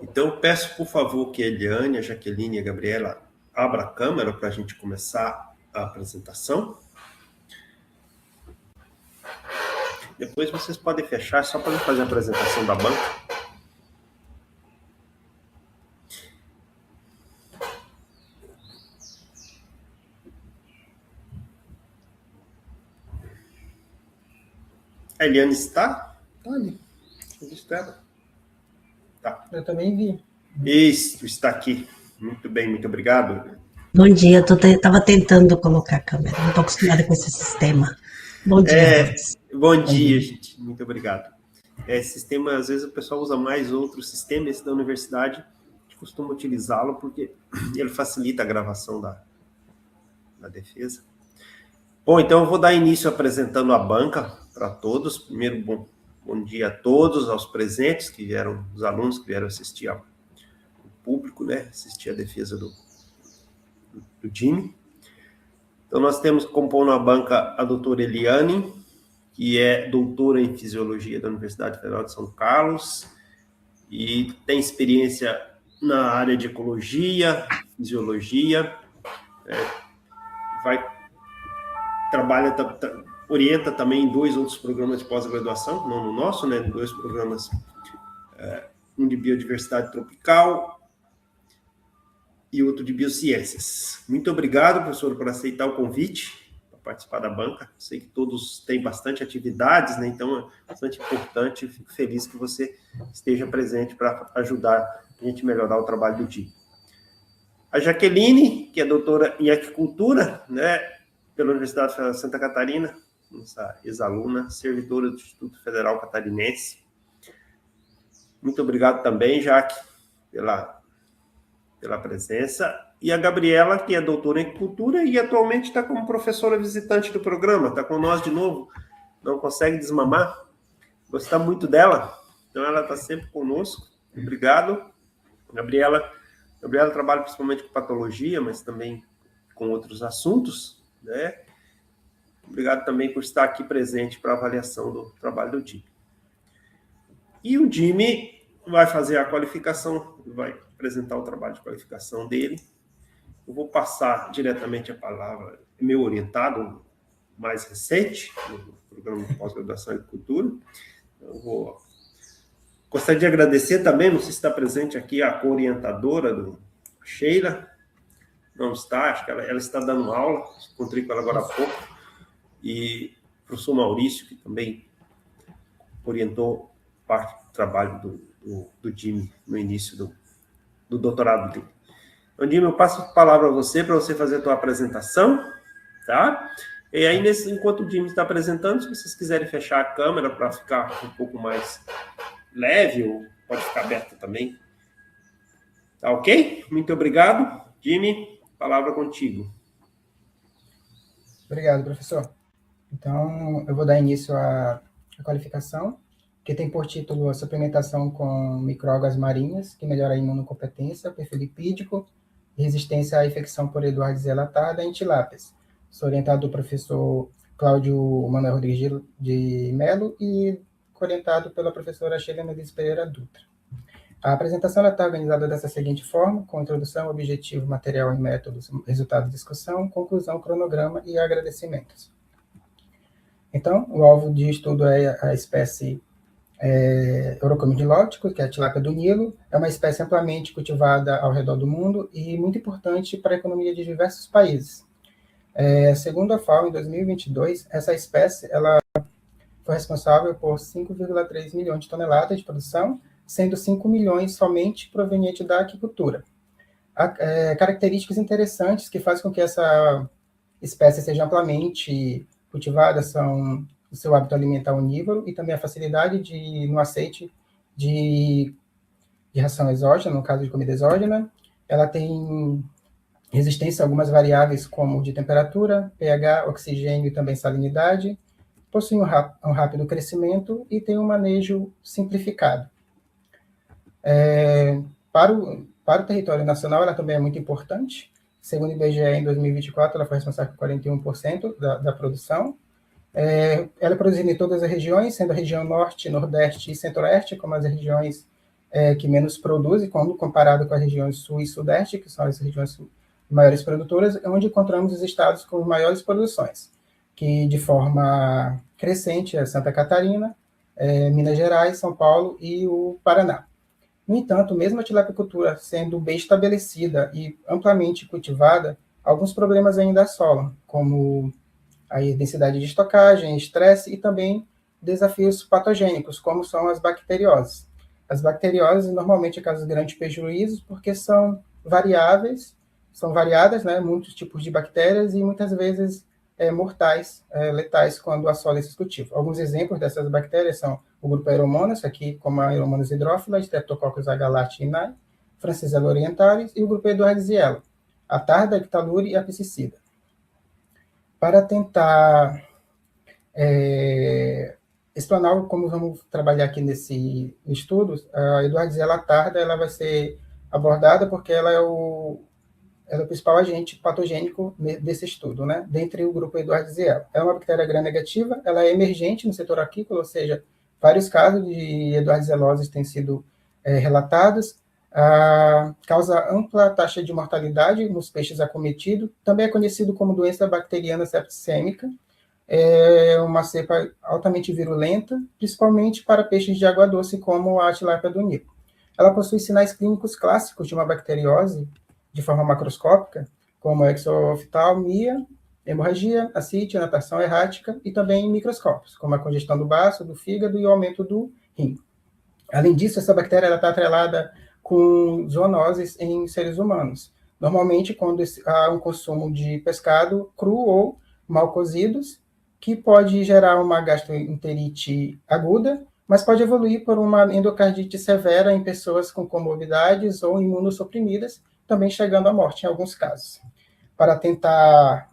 Então, eu peço, por favor, que a Eliane, a Jaqueline e a Gabriela abram a câmera para a gente começar a apresentação. Depois vocês podem fechar, só para fazer a apresentação da banca. A Eliane está? Está ali. Tá. Eu também vi. Isso, está aqui. Muito bem, muito obrigado. Bom dia, estava tentando colocar a câmera, não estou acostumada com esse sistema. Bom dia. Bom dia, gente. Muito obrigado. Sistema, às vezes o pessoal usa mais outro sistema, esse da universidade, a gente costuma utilizá-lo porque ele facilita a gravação da defesa. Bom, então eu vou dar início apresentando a banca para todos. Primeiro, bom dia a todos, aos presentes que vieram, os alunos que vieram assistir ao público, né? Assistir a defesa do time. Então, nós temos compondo a banca a doutora Eliane, que é doutora em Fisiologia da Universidade Federal de São Carlos e tem experiência na área de Ecologia, Fisiologia, orienta também em 2 outros programas de pós-graduação, não no nosso, né? 2 programas, um de Biodiversidade Tropical e outro de Biociências. Muito obrigado, professor, por aceitar o convite para participar da banca. Sei que todos têm bastante atividades, né? Então é bastante importante. Fico feliz que você esteja presente para ajudar a gente a melhorar o trabalho do time. A Jaqueline, que é doutora em Aquicultura, né, pela Universidade Federal de Santa Catarina, nossa ex-aluna, servidora do Instituto Federal Catarinense. Muito obrigado também, Jaque, pela presença. E a Gabriela, que é doutora em Aquicultura e atualmente está como professora visitante do programa, está com nós de novo, não consegue desmamar. Gostar muito dela, então ela está sempre conosco. Obrigado. Gabriela trabalha principalmente com patologia, mas também com outros assuntos, né? Obrigado também por estar aqui presente para a avaliação do trabalho do Jimmy. E o Jimmy vai fazer a qualificação, vai apresentar o trabalho de qualificação dele. Eu vou passar diretamente a palavra, meu orientado mais recente, no programa de pós-graduação em Agricultura. Gostaria de agradecer também, não sei se está presente aqui, a co-orientadora do Sheila. Não está, acho que ela está dando aula, encontrei com ela agora há pouco. E o professor Maurício, que também orientou parte do trabalho do Jimmy no início do doutorado dele. Então, Jimmy, eu passo a palavra a você para você fazer a tua apresentação, tá? E aí, enquanto o Jimmy está apresentando, se vocês quiserem fechar a câmera para ficar um pouco mais leve, ou pode ficar aberta também. Tá ok? Muito obrigado. Jimmy, palavra contigo. Obrigado, professor. Então, eu vou dar início à qualificação, que tem por título a suplementação com microalgas marinhas, que melhora a imunocompetência, perfil lipídico e resistência à infecção por Edwardes latada em tilápias. Sou orientado do professor Cláudio Manuel Rodrigues de Melo e orientado pela professora Sheila Mendes Pereira Dutra. A apresentação está organizada dessa seguinte forma, com introdução, objetivo, material e métodos, resultado de discussão, conclusão, cronograma e agradecimentos. Então, o alvo de estudo é a espécie Eurocomidilótico, que é a tilápia do Nilo. É uma espécie amplamente cultivada ao redor do mundo e muito importante para a economia de diversos países. Segundo a FAO, em 2022, essa espécie ela foi responsável por 5,3 milhões de toneladas de produção, sendo 5 milhões somente proveniente da aquicultura. Há características interessantes que fazem com que essa espécie seja amplamente cultivada são o seu hábito alimentar onívoro e também a facilidade no aceite de ração exógena, no caso de comida exógena. Ela tem resistência a algumas variáveis como de temperatura, pH, oxigênio e também salinidade. Possui um rápido crescimento e tem um manejo simplificado. Para o território nacional, ela também é muito importante. Segundo o IBGE, em 2024, ela foi responsável por 41% da produção. Ela é produzida em todas as regiões, sendo a região norte, nordeste e centro-oeste, como as regiões que menos produzem, quando comparado com as regiões sul e sudeste, que são as regiões maiores produtoras, onde encontramos os estados com maiores produções, que de forma crescente é Santa Catarina, Minas Gerais, São Paulo e o Paraná. No entanto, mesmo a tilapicultura sendo bem estabelecida e amplamente cultivada, alguns problemas ainda assolam, como a densidade de estocagem, estresse e também desafios patogênicos, como são as bacterioses. As bacterioses normalmente causam grandes prejuízos porque são variáveis, são variadas, né, muitos tipos de bactérias e muitas vezes mortais, letais, quando assola esses cultivos. Alguns exemplos dessas bactérias são o grupo Aeromonas, aqui como a Aeromonas hydrophila, Streptococcus agalactinae, Francisella orientalis, e o grupo Edwardziella, a tarda, a Ictalure e a piscicida. Para tentar explanar como vamos trabalhar aqui nesse estudo, a Edwardziella tarda ela vai ser abordada porque ela é o principal agente patogênico desse estudo, né? Dentre o grupo Edwardziella. É uma bactéria gram-negativa, ela é emergente no setor aquícola, ou seja, vários casos de Edwardziellose têm sido relatados, causa ampla taxa de mortalidade nos peixes acometidos, também é conhecido como doença bacteriana septicêmica, é uma cepa altamente virulenta, principalmente para peixes de água doce, como a tilápia do Nilo. Ela possui sinais clínicos clássicos de uma bacteriose de forma macroscópica, como exoftalmia, hemorragia, ascite, natação errática, e também microscópios, como a congestão do baço, do fígado e o aumento do rim. Além disso, essa bactéria está atrelada com zoonoses em seres humanos, normalmente quando há um consumo de pescado cru ou mal cozidos, que pode gerar uma gastroenterite aguda, mas pode evoluir por uma endocardite severa em pessoas com comorbidades ou imunossuprimidas, também chegando à morte em alguns casos. Para tentar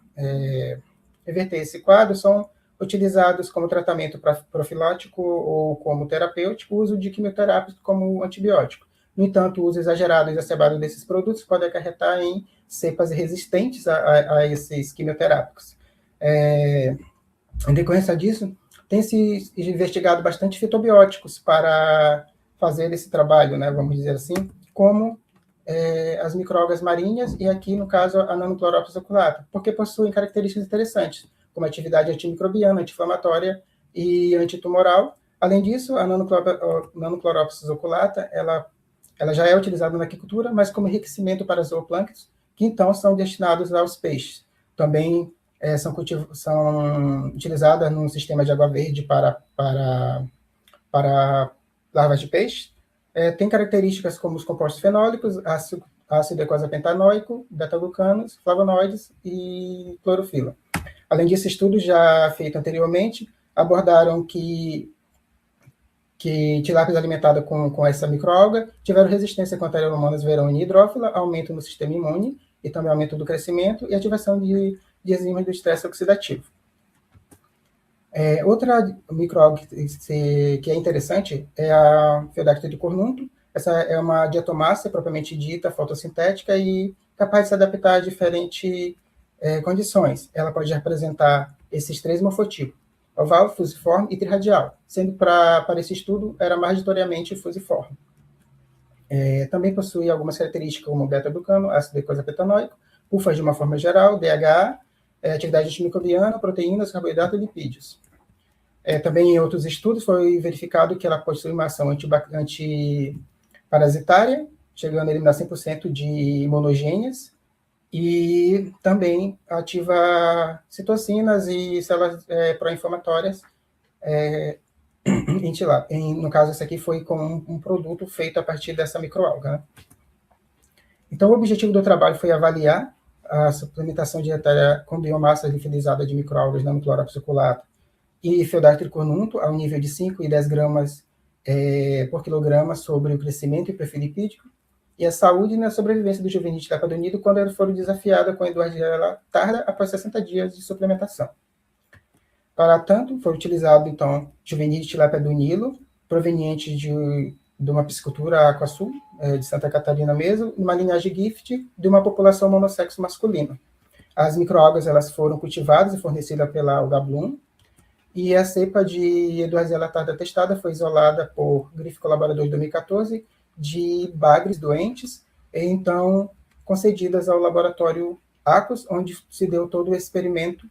reverter esse quadro, são utilizados como tratamento profilático ou como terapêutico o uso de quimioterápicos como antibiótico. No entanto, o uso exagerado e exacerbado desses produtos pode acarretar em cepas resistentes a esses quimioterápicos. Em decorrência disso, tem se investigado bastante fitobióticos para fazer esse trabalho, né, vamos dizer assim, como as microalgas marinhas e aqui, no caso, a Nanochloropsis oculata, porque possuem características interessantes, como atividade antimicrobiana, anti-inflamatória e antitumoral. Além disso, a Nanochloropsis oculata, ela já é utilizada na aquicultura, mas como enriquecimento para zooplânctons, que então são destinados aos peixes. Também são utilizadas num sistema de água verde para larvas de peixe. Tem características como os compostos fenólicos, ácido eicosapentanoico, beta-glucanos, flavonoides e clorofila. Além disso, estudos já feitos anteriormente abordaram que tilápias alimentadas com essa microalga tiveram resistência contra Aeromonas veroni hidrófila, aumento no sistema imune e também aumento do crescimento e ativação de enzimas do estresse oxidativo. Outra microalga que é interessante é a Pheodactyl cornunto. Essa é uma diatomácea propriamente dita, fotossintética e capaz de se adaptar a diferentes condições. Ela pode representar esses três morfotipos, oval, fusiforme e triradial, sendo para esse estudo era majoritariamente fusiforme. Também possui algumas características como beta-glucano, ácido eicosapentanoico, pufas de uma forma geral, DHA, atividade antimicrobiana, proteínas, carboidratos e lipídios. Também em outros estudos foi verificado que ela possui uma ação antiparasitária, chegando a eliminar 100% de imunogênias, e também ativa citocinas e células pró-inflamatórias em tilápia. No caso, esse aqui foi com um produto feito a partir dessa microalga, né? Então, o objetivo do trabalho foi avaliar a suplementação dietária com biomassa liofilizada de microalgas Nanochloropsis oculata e Pheodactyl cornunto ao nível de 5 e 10 gramas por quilograma sobre o crescimento e perfil lipídico, e a saúde e a sobrevivência do juvenil de tilápia do Nilo quando elas foram desafiadas com a Edwardziella tarda após 60 dias de suplementação. Para tanto, foi utilizado, então, juvenil de tilápia do Nilo, proveniente de uma piscicultura aquasul, de Santa Catarina mesmo, uma linhagem gift de uma população monossexo masculina. As microalgas elas foram cultivadas e fornecidas pela Alga Bloom, e a cepa de Edwardziella tarda testada foi isolada por Grife Colaborador de 2014 de bagres doentes, e então concedidas ao laboratório ACOS, onde se deu todo o experimento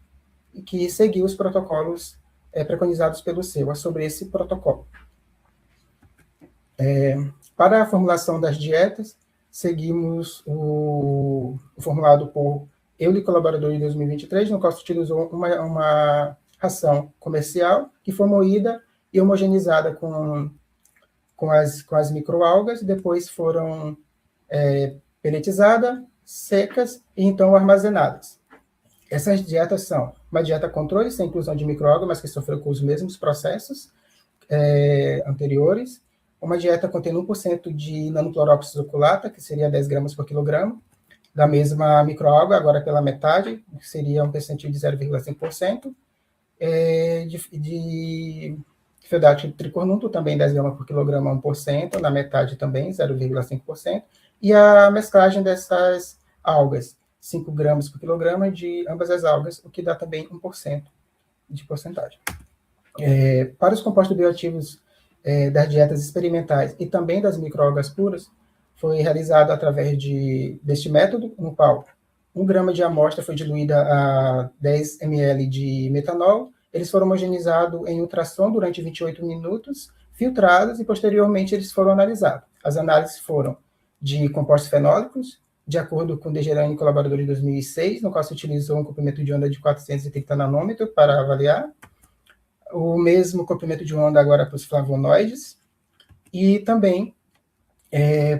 que seguiu os protocolos preconizados pelo CEUA sobre esse protocolo. Para a formulação das dietas, seguimos o formulado por Euler Colaborador de 2023, no qual se utilizou uma ração comercial que foi moída e homogeneizada com as microalgas, depois foram peletizadas, secas e então armazenadas. Essas dietas são uma dieta controle, sem inclusão de microalgas, mas que sofreu com os mesmos processos anteriores, uma dieta contendo 1% de nanoclorópsis oculata, que seria 10 gramas por quilograma, da mesma microalga, agora pela metade, que seria um percentil de 0,5%, de fiodáctilo tricornunto, também 10 gramas por quilograma, 1%, na metade também, 0,5%, e a mesclagem dessas algas, 5 gramas por quilograma de ambas as algas, o que dá também 1% de porcentagem. Para os compostos bioativos das dietas experimentais e também das microalgas puras, foi realizado através deste método, no qual 1 grama de amostra foi diluída a 10 ml de metanol, eles foram homogeneizados em ultrassom durante 28 minutos, filtrados e posteriormente eles foram analisados. As análises foram de compostos fenólicos, de acordo com o Degerani Colaborador de 2006, no qual se utilizou um comprimento de onda de 430 nanômetros para avaliar, o mesmo comprimento de onda agora para os flavonoides, e também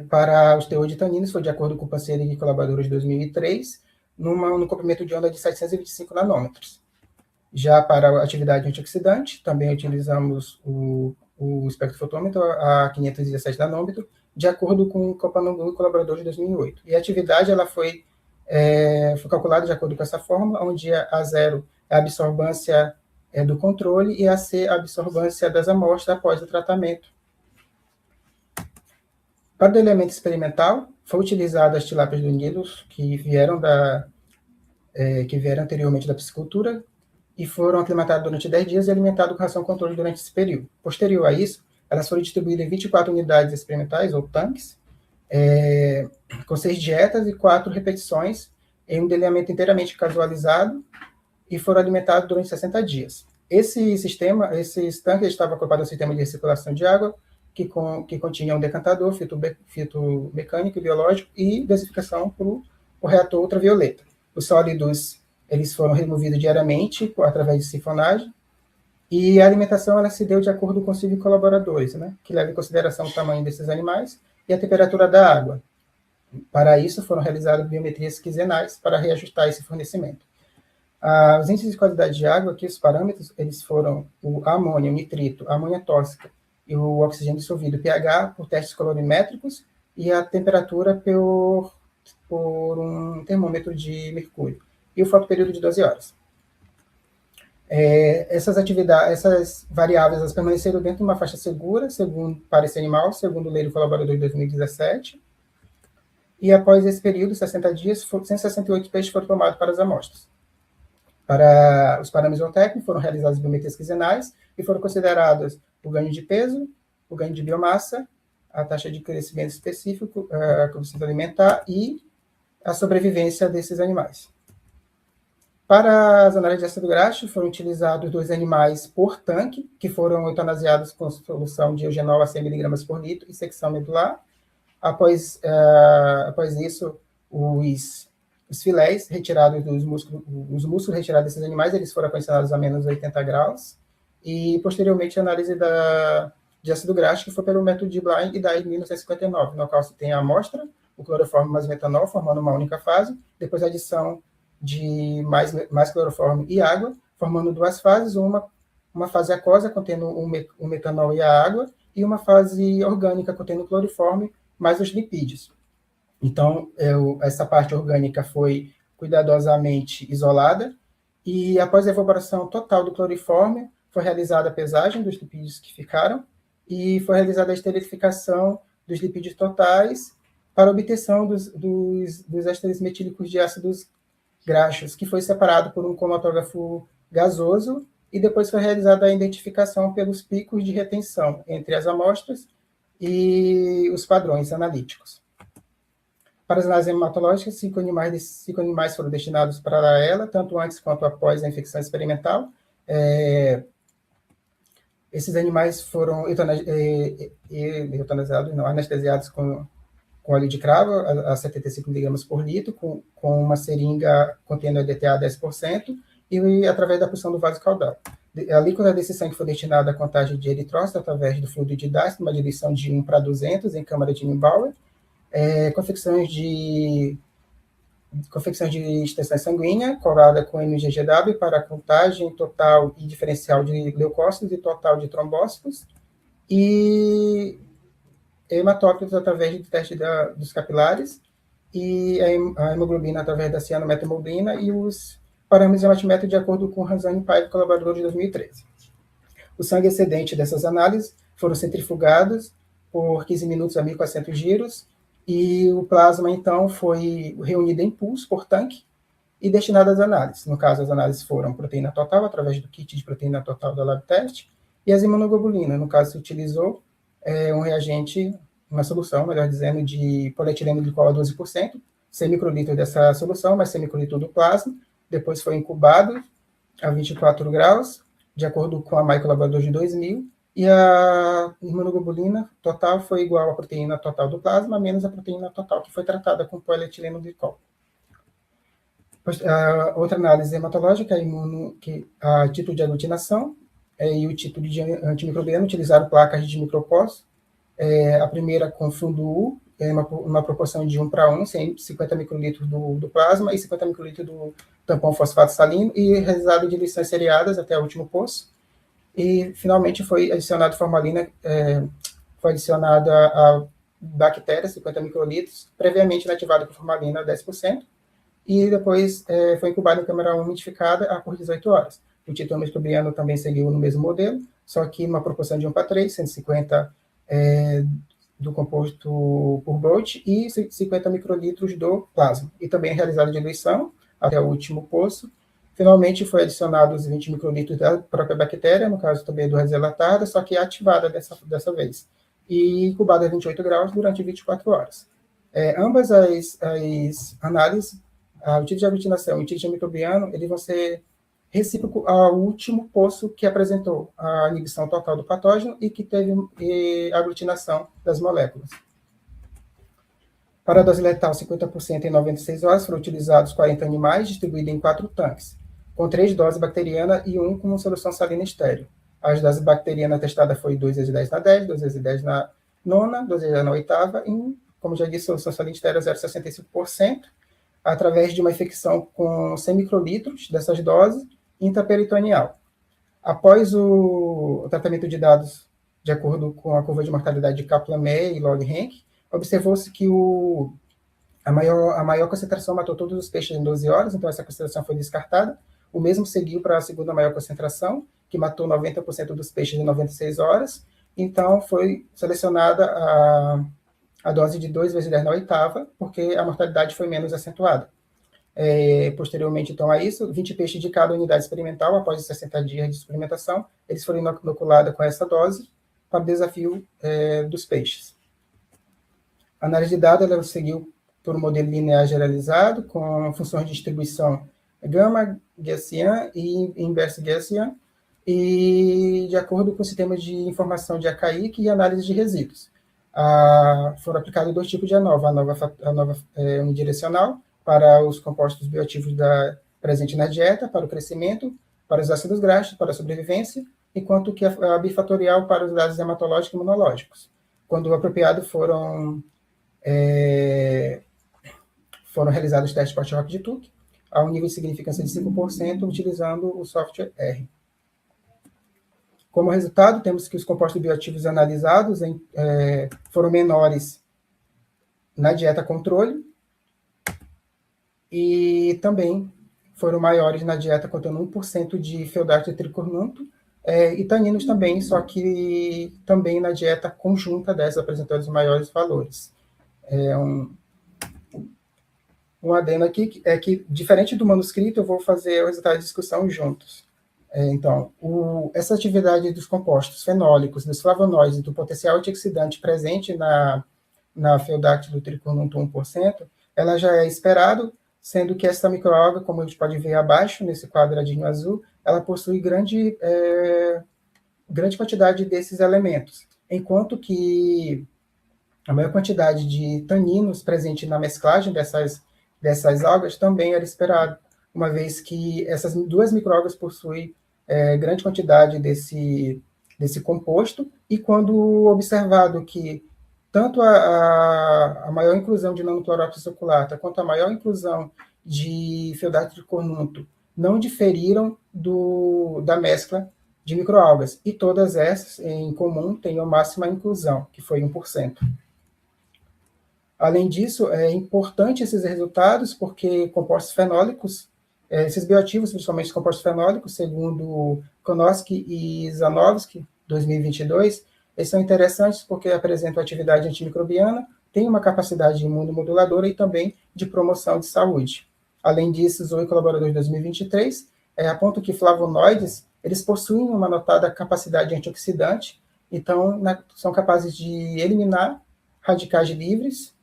para os teores de taninos, foi de acordo com o Pancieri Colaborador de 2003, no comprimento de onda de 725 nanômetros. Já para a atividade antioxidante, também utilizamos o espectrofotômetro a 517 nanômetros, de acordo com o Copanoglu Colaborador de 2008. E a atividade ela foi calculada de acordo com essa fórmula, onde a A0 é a absorvância do controle e a C a absorvância das amostras após o tratamento. Para o elemento experimental, foi utilizado as tilápias do Nilo, que vieram anteriormente da piscicultura, e foram aclimatadas durante 10 dias e alimentadas com ração controle durante esse período. Posterior a isso, elas foram distribuídas em 24 unidades experimentais, ou tanques, com 6 dietas e 4 repetições, em um delineamento inteiramente casualizado, e foram alimentados durante 60 dias. Esses tanques estavam acoplados ao sistema de recirculação de água, que continha um decantador, filtro mecânico e biológico, e desificação para o reator ultravioleta. Os sólidos eles foram removidos diariamente através de sifonagem, e a alimentação ela se deu de acordo com os colaboradores, né, que leva em consideração o tamanho desses animais e a temperatura da água. Para isso, foram realizadas biometrias quinzenais para reajustar esse fornecimento. Os índices de qualidade de água, aqui os parâmetros, eles foram o amônio, o nitrito, a amônia tóxica e o oxigênio dissolvido, pH, por testes colorimétricos, e a temperatura por um termômetro de mercúrio, e o fotoperíodo de 12 horas. Essas variáveis elas permaneceram dentro de uma faixa segura, segundo para esse animal, segundo o Leiro Colaborador de 2017, e após esse período, 60 dias, 168 peixes foram tomados para as amostras. Para os parâmetros zootécnicos, foram realizadas biometrias quinzenais e foram consideradas o ganho de peso, o ganho de biomassa, a taxa de crescimento específico, a coeficiente alimentar e a sobrevivência desses animais. Para as análises de ácido graxo, foram utilizados 2 animais por tanque, que foram eutanasiados com solução de eugenol a 100 mg por litro e secção medular. Após isso, os filés retirados dos músculos, os músculos retirados desses animais, eles foram condicionados a menos 80 graus, e posteriormente a análise de ácido graxo, que foi pelo método de Blind e da 1959, no qual se tem a amostra, o cloroforme mais metanol, formando uma única fase, depois a adição de mais cloroforme e água, formando 2 fases, uma fase aquosa, contendo o metanol e a água, e uma fase orgânica, contendo o cloriforme mais os lipídios. Então, essa parte orgânica foi cuidadosamente isolada, e após a evaporação total do cloriforme, foi realizada a pesagem dos lipídios que ficaram, e foi realizada a esterilificação dos lipídios totais para obtenção dos ésteres metílicos de ácidos graxos, que foi separado por um cromatógrafo gasoso, e depois foi realizada a identificação pelos picos de retenção entre as amostras e os padrões analíticos. Para as análises hematológicas, 5 animais foram destinados para ela, tanto antes quanto após a infecção experimental. Esses animais foram eutanasiados, não, anestesiados com óleo de cravo, a 75 mg por litro, com uma seringa contendo EDTA 10%, e através da punção do vaso caudal. A alíquota desse sangue foi destinada à contagem de eritrócito através do fluido de DAS, numa diluição de 1 para 200 em câmara de Neubauer, confecções de extensão sanguínea, corada com MGGW para contagem total e diferencial de leucócitos e total de trombócitos, e hematócritos através do teste dos capilares, e a hemoglobina através da cianomethemoglobina, e os parâmetros de hematimetria de acordo com o Ranzani Paiva, colaborador de 2013. O sangue excedente dessas análises foram centrifugados por 15 minutos a 1.400 giros, e o plasma, então, foi reunido em pulso por tanque e destinado às análises. No caso, as análises foram proteína total, através do kit de proteína total da Lab Test, e as imunoglobulinas. No caso, se utilizou um reagente, uma solução, melhor dizendo, de polietileno glicol a 12%, 100 microlitros dessa solução, mais 100 microlitros do plasma, depois foi incubado a 24 graus, de acordo com a MAI colaborador de 2000, e a imunoglobulina total foi igual à proteína total do plasma, menos a proteína total que foi tratada com polietileno glicol. Outra análise hematológica, a título de aglutinação e o título de antimicrobiano utilizaram placas de micropós, a primeira com fundo U, uma proporção de 1 para 1, 50 microlitros do plasma e 50 microlitros do tampão fosfato salino, e realizado diluições seriadas até o último poço. E, finalmente, foi adicionado formalina, foi adicionada a bactéria, 50 microlitros, previamente inativada com formalina, 10%, e depois foi incubado em câmara umidificada por 18 horas. O título microbiano também seguiu no mesmo modelo, só que uma proporção de 1 para 3, 150 do composto por Broach e 50 microlitros do plasma. E também realizada a diluição até o último poço. Finalmente, foi adicionado os 20 microlitros da própria bactéria, no caso também do reselatada, só que ativada dessa vez, e incubada a 28 graus durante 24 horas. Ambas as análises, o título de aglutinação e o título de microbiano, eles vão ser recíproco ao último poço que apresentou a inibição total do patógeno e que teve a aglutinação das moléculas. Para a dose letal, 50% em 96 horas, foram utilizados 40 animais, distribuídos em 4 tanques, com 3 doses bacteriana e 1 com solução salina estéril. As doses bacteriana testada foi 2 vezes 10 na 10, 2 vezes 10 na 9ª, 2 vezes 10 na 8ª, e, como já disse, solução salina estéril 0,65%, através de uma infecção com 100 microlitros dessas doses intraperitoneal. Após o tratamento de dados de acordo com a curva de mortalidade de Kaplan-Meier e Log-Rank, observou-se que a maior concentração matou todos os peixes em 12 horas, então essa concentração foi descartada. O mesmo seguiu para a segunda maior concentração, que matou 90% dos peixes em 96 horas. Então foi selecionada a dose de 2 vezes 10 na 8ª, porque a mortalidade foi menos acentuada. Posteriormente, então, a isso, 20 peixes de cada unidade experimental, após 60 dias de experimentação, eles foram inoculados com essa dose para o desafio dos peixes. A análise de dados ela seguiu por um modelo linear generalizado, com funções de distribuição gama, Gaussian e inverso Gaussian, e de acordo com o sistema de informação de ACAIC e análise de resíduos. Foram aplicados 2 tipos de ANOVA, a nova unidirecional, para os compostos bioativos presentes na dieta, para o crescimento, para os ácidos graxos, para a sobrevivência, enquanto que a bifatorial para os dados hematológicos e imunológicos. Quando apropriado, foram realizados testes post-hoc de Tuck, a um nível de significância de 5%, utilizando o software R. Como resultado, temos que os compostos bioativos analisados foram menores na dieta controle, e também foram maiores na dieta contendo 1% de feodato e tricornunto, e taninos também, só que também na dieta conjunta dessas apresentando os maiores valores. Um adendo aqui é que, diferente do manuscrito, eu vou fazer o resultado de discussão juntos. Então, essa atividade dos compostos fenólicos, dos flavonoides e do potencial antioxidante presente na Phaeodactyla tricornuntum 1%, ela já é esperado, sendo que essa microalga, como a gente pode ver abaixo, nesse quadradinho azul, ela possui grande quantidade desses elementos, enquanto que a maior quantidade de taninos presente na mesclagem dessas algas também era esperado, uma vez que essas duas microalgas possuem grande quantidade desse composto, e quando observado que tanto a maior inclusão de Nanochloropsis oculata quanto a maior inclusão de Phaeodactyla tricornuntum não diferiram da mescla de microalgas, e todas essas, em comum, têm a máxima inclusão, que foi 1%. Além disso, é importante esses resultados, porque compostos fenólicos, esses bioativos, principalmente os compostos fenólicos, segundo Konoski e Zanovsky, 2022, eles são interessantes porque apresentam atividade antimicrobiana, têm uma capacidade imunomoduladora e também de promoção de saúde. Além disso, Zoe e colaboradores de 2023 apontam que flavonoides eles possuem uma notada capacidade antioxidante, então são capazes de eliminar radicais livres,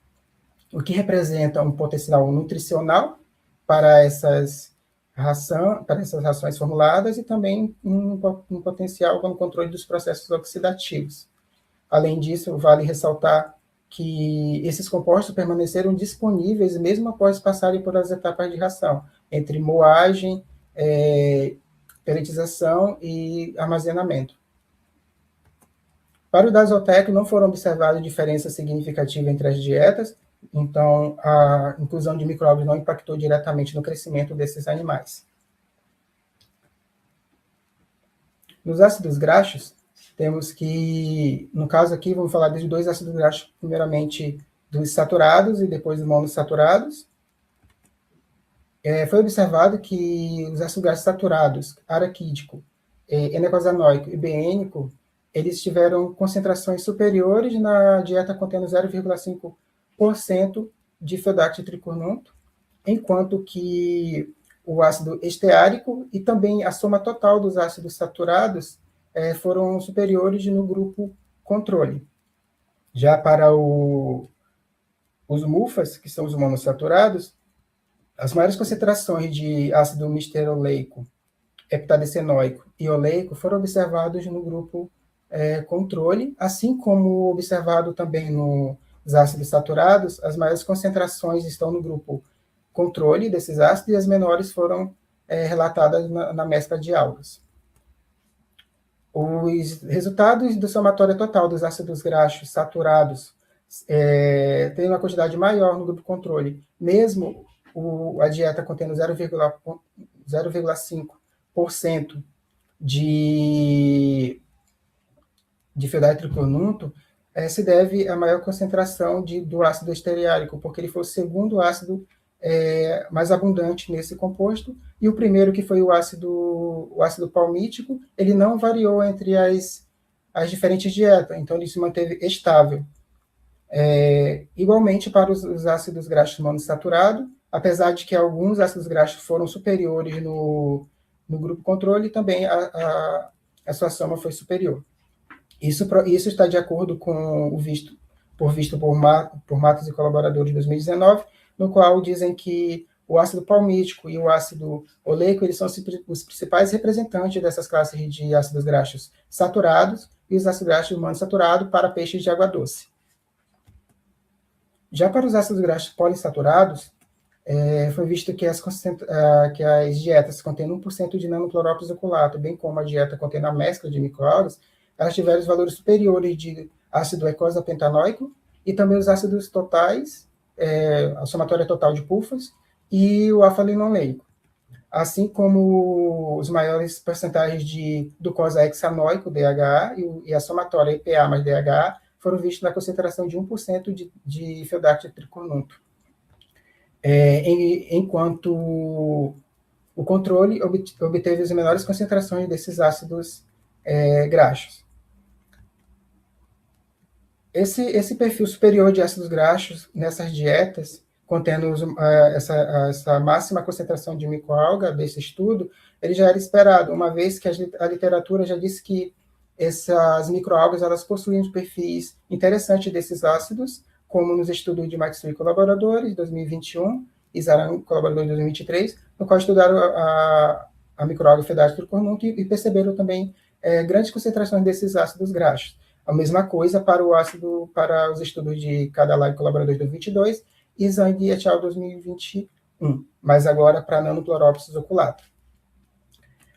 o que representa um potencial nutricional para essas rações formuladas, e também um potencial no controle dos processos oxidativos. Além disso, vale ressaltar que esses compostos permaneceram disponíveis mesmo após passarem por as etapas de ração, entre moagem, pelletização e armazenamento. Para o Dazotec, não foram observadas diferenças significativas entre as dietas, então a inclusão de micróbios não impactou diretamente no crescimento desses animais. Nos ácidos graxos, temos que, no caso aqui, vamos falar de dois ácidos graxos, primeiramente dos saturados e depois dos monossaturados. Foi observado que os ácidos graxos saturados, araquídico, N-icosanoico e BN-ico, eles tiveram concentrações superiores na dieta contendo 0,5% de Phaeodactyla tricornuntum, enquanto que o ácido esteárico e também a soma total dos ácidos saturados foram superiores no grupo controle. Já para os MUFAs, que são os monossaturados, as maiores concentrações de ácido misteroleico, heptadecenoico e oleico foram observados no grupo controle, assim como observado também nos ácidos saturados, as maiores concentrações estão no grupo controle desses ácidos e as menores foram relatadas na mescla de algas. Os resultados do somatório total dos ácidos graxos saturados têm uma quantidade maior no grupo controle, mesmo a dieta contendo 0,5% de Phaeodactyla tricornuntum, se deve à maior concentração do ácido estearico, porque ele foi o segundo ácido mais abundante nesse composto, e o primeiro, que foi o ácido palmítico, ele não variou entre as diferentes dietas, então ele se manteve estável. Igualmente para os ácidos graxos monossaturados, apesar de que alguns ácidos graxos foram superiores no grupo controle, também a sua soma foi superior. Isso está de acordo com o visto por Matos e colaboradores de 2019, no qual dizem que o ácido palmítico e o ácido oleico eles são os principais representantes dessas classes de ácidos graxos saturados e os ácidos graxos monossaturados para peixes de água doce. Já para os ácidos graxos poliinsaturados, foi visto que as dietas contendo 1% de Nanochloropsis oculato, bem como a dieta contendo a mescla de microalgas, elas tiveram os valores superiores de ácido eicosapentanoico e também os ácidos totais, a somatória total de PUFAs, e o alfa-linoleico, assim como os maiores percentagens de glucosa hexanoico, DHA, e a somatória EPA mais DHA, foram vistos na concentração de 1% de Phaeodactyla tricornuntum. Enquanto o controle obteve as menores concentrações desses ácidos graxos. Esse perfil superior de ácidos graxos nessas dietas contendo essa máxima concentração de microalga desse estudo, ele já era esperado, uma vez que a literatura já disse que essas microalgas elas possuem um perfis interessantes desses ácidos, como nos estudos de Matsui e colaboradores, de 2021, e Zaran, colaborador de 2023, no qual estudaram a microalga fedátil cornunto e perceberam também grandes concentrações desses ácidos graxos. A mesma coisa para os estudos de Cadalá e colaboradores de 2022 e Zhang et al. 2021, mas agora para Nanochloropsis oculata.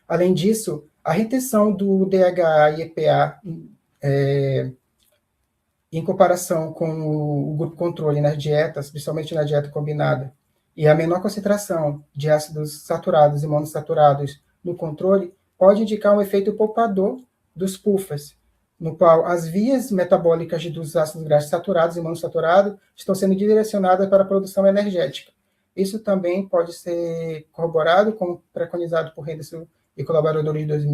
Além disso, a retenção do DHA e EPA em comparação com o grupo controle nas dietas, principalmente na dieta combinada, e a menor concentração de ácidos saturados e monossaturados no controle pode indicar um efeito poupador dos PUFAs, no qual as vias metabólicas dos ácidos graxos saturados e monossaturados estão sendo direcionadas para a produção energética. Isso também pode ser corroborado, como preconizado por Henderson e colaboradores de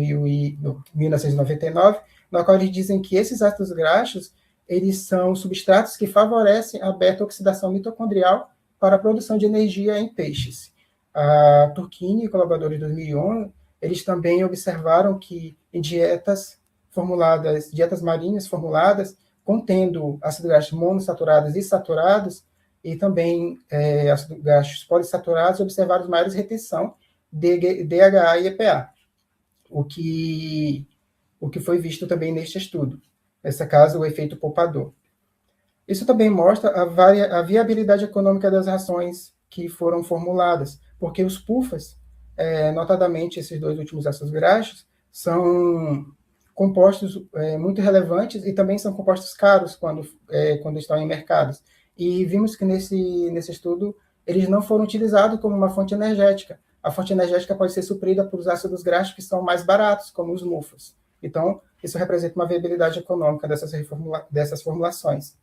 1999, na qual eles dizem que esses ácidos graxos eles são substratos que favorecem a beta-oxidação mitocondrial para a produção de energia em peixes. A Turchini e colaboradores de 2011, eles também observaram que em dietas marinhas formuladas, contendo ácidos graxos monossaturados e saturados, e também ácidos graxos polissaturados, observaram maiores retenção de DHA e EPA, o que foi visto também neste estudo. Nesse caso, o efeito poupador. Isso também mostra a viabilidade econômica das rações que foram formuladas, porque os PUFAs, notadamente esses dois últimos ácidos graxos, são compostos muito relevantes e também são compostos caros quando estão em mercados. E vimos que nesse estudo eles não foram utilizados como uma fonte energética. A fonte energética pode ser suprida por ácidos graxos que são mais baratos, como os MUFAs. Então, isso representa uma viabilidade econômica dessas formulações.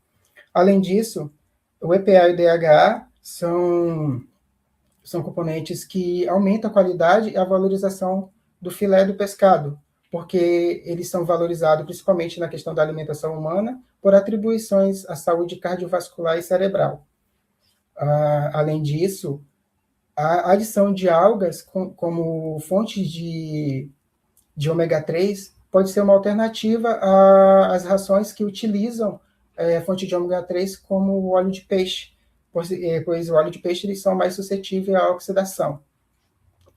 Além disso, o EPA e o DHA são componentes que aumentam a qualidade e a valorização do filé do pescado, porque eles são valorizados principalmente na questão da alimentação humana por atribuições à saúde cardiovascular e cerebral. Além disso, a adição de algas como fontes de ômega 3 pode ser uma alternativa às rações que utilizam a fonte de ômega 3 como o óleo de peixe, pois o óleo de peixe eles são mais suscetíveis à oxidação.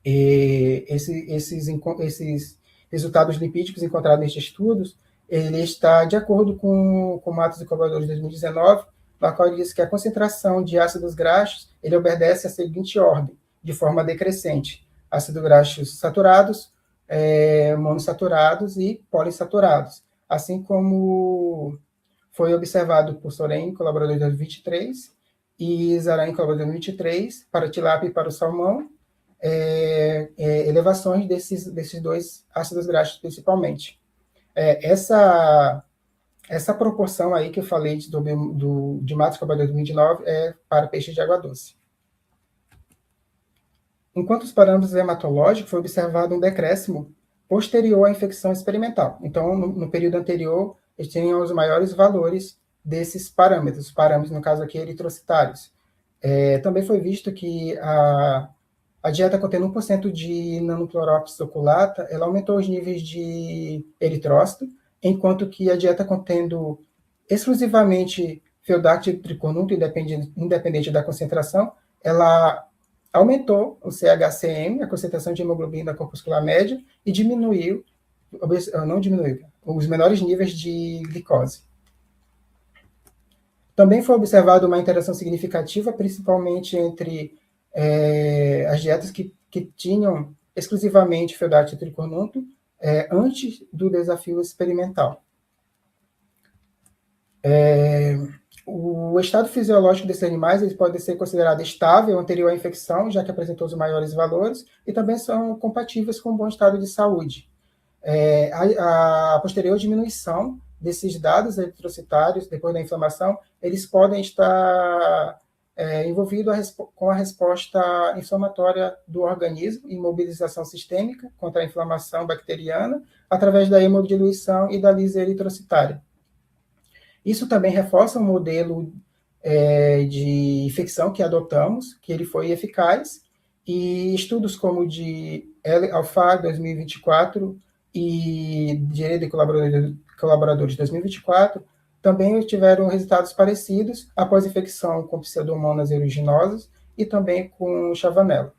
E esses resultados lipídicos encontrados nestes estudos, ele está de acordo com Matos e colaboradores de 2019, na qual ele diz que a concentração de ácidos graxos ele obedece à seguinte ordem, de forma decrescente: ácidos graxos saturados, monossaturados e polissaturados, assim como foi observado por Soren, colaborador de 2023, e Zaran, colaborador de 2023, para a tilápia e para o salmão, elevações desses dois ácidos graxos principalmente. Essa proporção aí que eu falei de Matos, colaborador de 2029, é para peixes de água doce. Enquanto os parâmetros hematológicos, foi observado um decréscimo posterior à infecção experimental. Então, no período anterior, eles tinham os maiores valores desses parâmetros, no caso aqui, eritrocitários. Também foi visto que a dieta contendo 1% de Nanochloropsis oculata, ela aumentou os níveis de eritrócito, enquanto que a dieta contendo exclusivamente Feodactyl tricornunto, independente da concentração, ela aumentou o CHCM, a concentração de hemoglobina corpuscular média, e não diminuiu, os menores níveis de glicose. Também foi observada uma interação significativa, principalmente entre as dietas que tinham exclusivamente Feodactyl tricornunto antes do desafio experimental. O estado fisiológico desses animais ele pode ser considerado estável anterior à infecção, já que apresentou os maiores valores, e também são compatíveis com um bom estado de saúde. A posterior diminuição desses dados eritrocitários, depois da inflamação, eles podem estar envolvidos com a resposta inflamatória do organismo e mobilização sistêmica contra a inflamação bacteriana, através da hemodiluição e da lise eritrocitária. Isso também reforça um modelo de infecção que adotamos, que ele foi eficaz, e estudos como o de L-Alpha 2024 e Direito de Colaboradores 2024 também tiveram resultados parecidos após infecção com pseudomonas aeruginosos e também com chavanela.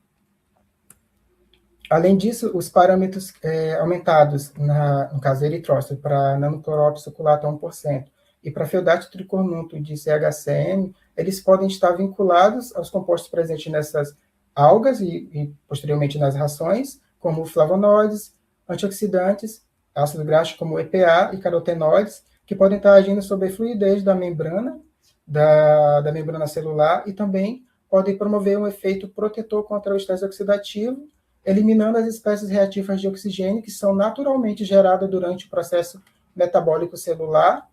Além disso, os parâmetros aumentados, no caso eritrócito, para nanoclorópsis oculata 1% e para feodato tricornunto de CHCM, eles podem estar vinculados aos compostos presentes nessas algas e posteriormente nas rações, como flavonoides, antioxidantes, ácido graxo como EPA e carotenoides, que podem estar agindo sobre a fluidez da membrana, da membrana celular, e também podem promover um efeito protetor contra o estresse oxidativo, eliminando as espécies reativas de oxigênio que são naturalmente geradas durante o processo metabólico celular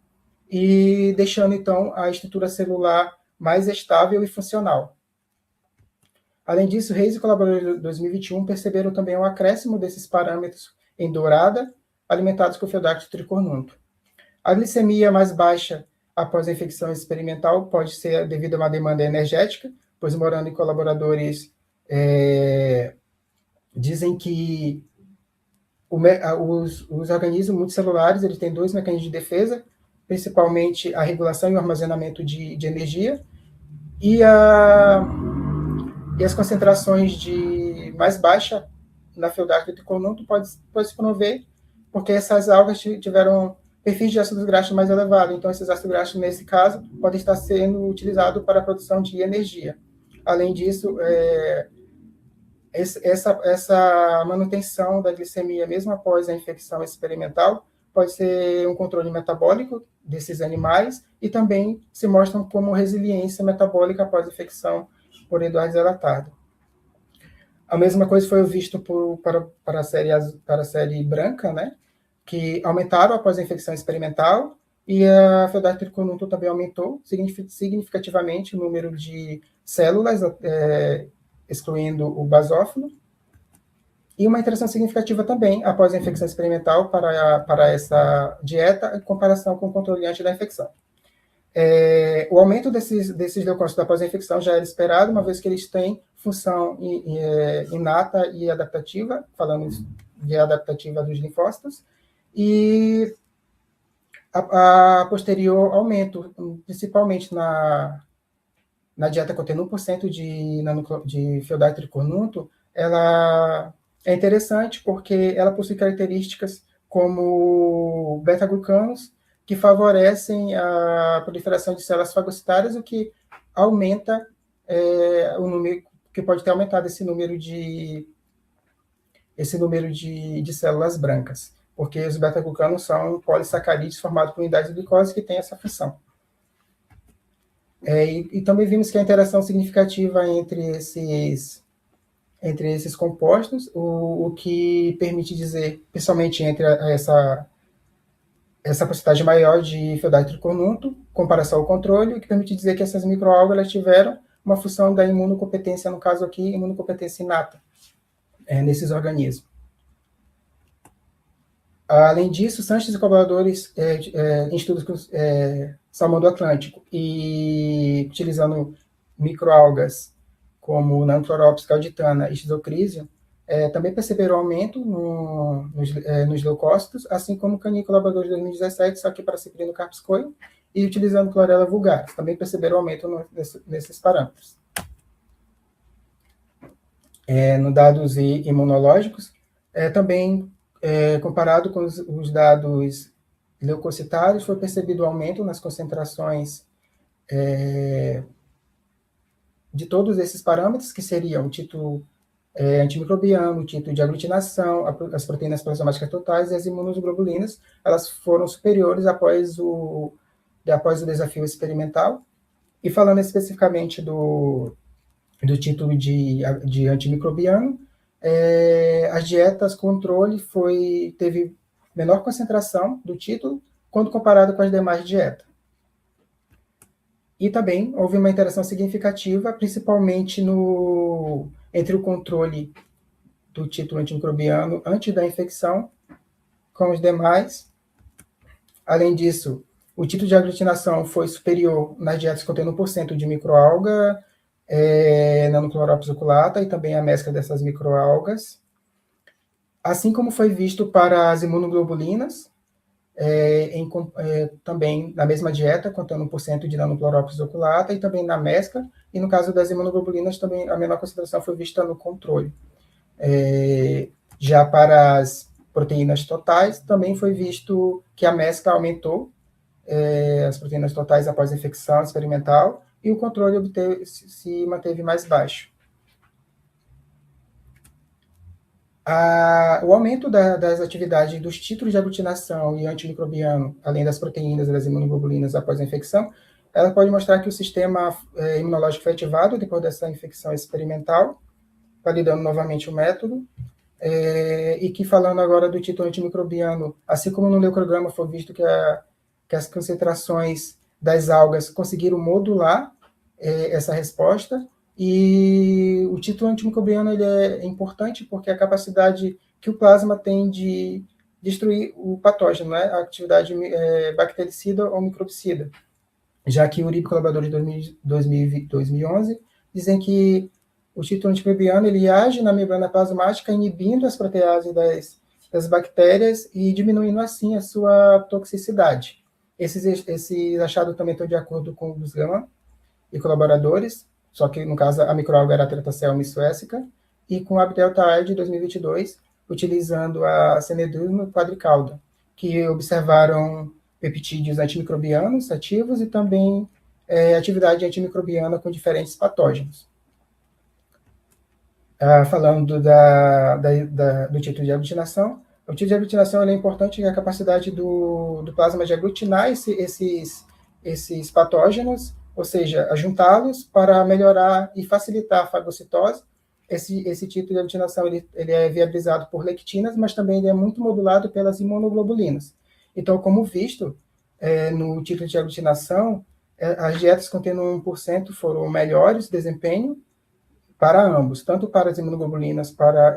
e deixando, então, a estrutura celular mais estável e funcional. Além disso, Reis e colaboradores de 2021 perceberam também um acréscimo desses parâmetros em dourada, alimentados com feodato tricornunto. A glicemia mais baixa após a infecção experimental pode ser devido a uma demanda energética, pois Morano e colaboradores dizem que os organismos multicelulares eles têm dois mecanismos de defesa, principalmente a regulação e o armazenamento de energia, e as concentrações de mais baixa na feodato tricornunto pode se promover porque essas algas tiveram perfis de ácidos graxos mais elevados. Então, esses ácidos graxos, nesse caso, podem estar sendo utilizados para a produção de energia. Além disso, essa manutenção da glicemia, mesmo após a infecção experimental, pode ser um controle metabólico desses animais e também se mostram como resiliência metabólica após a infecção por Eduardo desalatado. A mesma coisa foi visto para a série branca, né, que aumentaram após a infecção experimental, e a feodato tricornunto também aumentou significativamente o número de células, excluindo o basófilo, e uma interação significativa também após a infecção experimental para essa dieta em comparação com o controle antes da infecção. O aumento desses leucócitos após a infecção já era esperado, uma vez que eles têm função inata e adaptativa, falando de adaptativa dos linfócitos, e a posterior aumento, principalmente na dieta contendo 1% de feodato tricornunto, ela é interessante porque ela possui características como beta-glucanos, que favorecem a proliferação de células fagocitárias, o que aumenta o número, que pode ter aumentado esse número de células brancas, porque os beta-glucanos são polissacarídeos formados por unidades de glicose que têm essa função. E também vimos que a interação significativa entre esses compostos, o que permite dizer, principalmente entre essa porcentagem maior de feodato tricornunto, comparação ao controle, o que permite dizer que essas microalgas tiveram uma função da imunocompetência, no caso aqui, imunocompetência inata, nesses organismos. Além disso, Sanches e colaboradores em estudos com salmão do Atlântico e utilizando microalgas como Nanothoropsis cauditana e Schizocrisium, também perceberam aumento nos leucócitos, assim como Cani e colaboradores de 2017, só que para Ciprino Carpus coel, e utilizando Chlorella vulgaris, também perceberam aumento nesses parâmetros. No dados imunológicos, também comparado com os dados leucocitários, foi percebido aumento nas concentrações de todos esses parâmetros, que seriam o título antimicrobiano, o título de aglutinação, as proteínas plasmáticas totais e as imunoglobulinas, elas foram superiores após o desafio experimental. E falando especificamente do título de antimicrobiano, as dietas controle teve menor concentração do título quando comparado com as demais dietas. E também houve uma interação significativa, principalmente entre o controle do título antimicrobiano antes da infecção com os demais. Além disso, O título de aglutinação foi superior nas dietas contendo 1% de microalga, Nanochloropsis oculata, e também a mescla dessas microalgas. Assim como foi visto para as imunoglobulinas, também na mesma dieta, contendo 1% de Nanochloropsis oculata, e também na mescla, e no caso das imunoglobulinas, também a menor concentração foi vista no controle. Já para as proteínas totais, também foi visto que a mescla aumentou as proteínas totais após a infecção experimental, e o controle se manteve mais baixo. O aumento das atividades dos títulos de aglutinação e antimicrobiano, além das proteínas e das imunoglobulinas após a infecção, ela pode mostrar que o sistema imunológico foi ativado depois dessa infecção experimental, validando novamente o método, e que, falando agora do título antimicrobiano, assim como no leucograma foi visto que as concentrações das algas conseguiram modular essa resposta, e o título antimicrobiano ele é importante porque a capacidade que o plasma tem de destruir o patógeno, né? A atividade bactericida ou microbicida, já que Uribe e colaboradores de 2011 dizem que o título antimicrobiano ele age na membrana plasmática, inibindo as proteases das bactérias e diminuindo assim a sua toxicidade. Esses achados também estão de acordo com o Guzgama e colaboradores, só que, no caso, a microalga era a Tetracelmi suécica, e com a Abdeltaer de 2022, utilizando a Cenedurno quadricauda, que observaram peptídeos antimicrobianos ativos e também atividade antimicrobiana com diferentes patógenos. Falando do título de aglutinação, o título de aglutinação é importante, a capacidade do plasma de aglutinar esses patógenos, ou seja, juntá-los para melhorar e facilitar a fagocitose. Esse tipo de aglutinação ele é viabilizado por lectinas, mas também ele é muito modulado pelas imunoglobulinas. Então, como visto, no título de aglutinação, as dietas contendo 1% foram melhores desempenho para ambos, tanto para as imunoglobulinas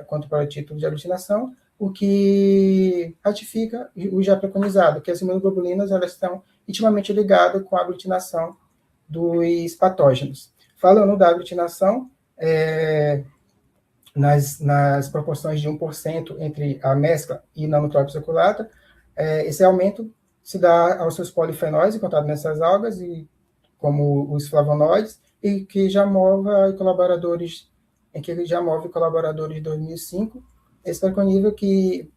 quanto para o título de aglutinação, o que ratifica o já preconizado, que as imunoglobulinas elas estão intimamente ligadas com a aglutinação dos patógenos. Falando da aglutinação, nas proporções de 1% entre a mescla e Nanochloropsis oculata, esse aumento se dá aos seus polifenóis encontrados nessas algas, como os flavonoides, e que já move colaboradores de 2005, esse preconiza que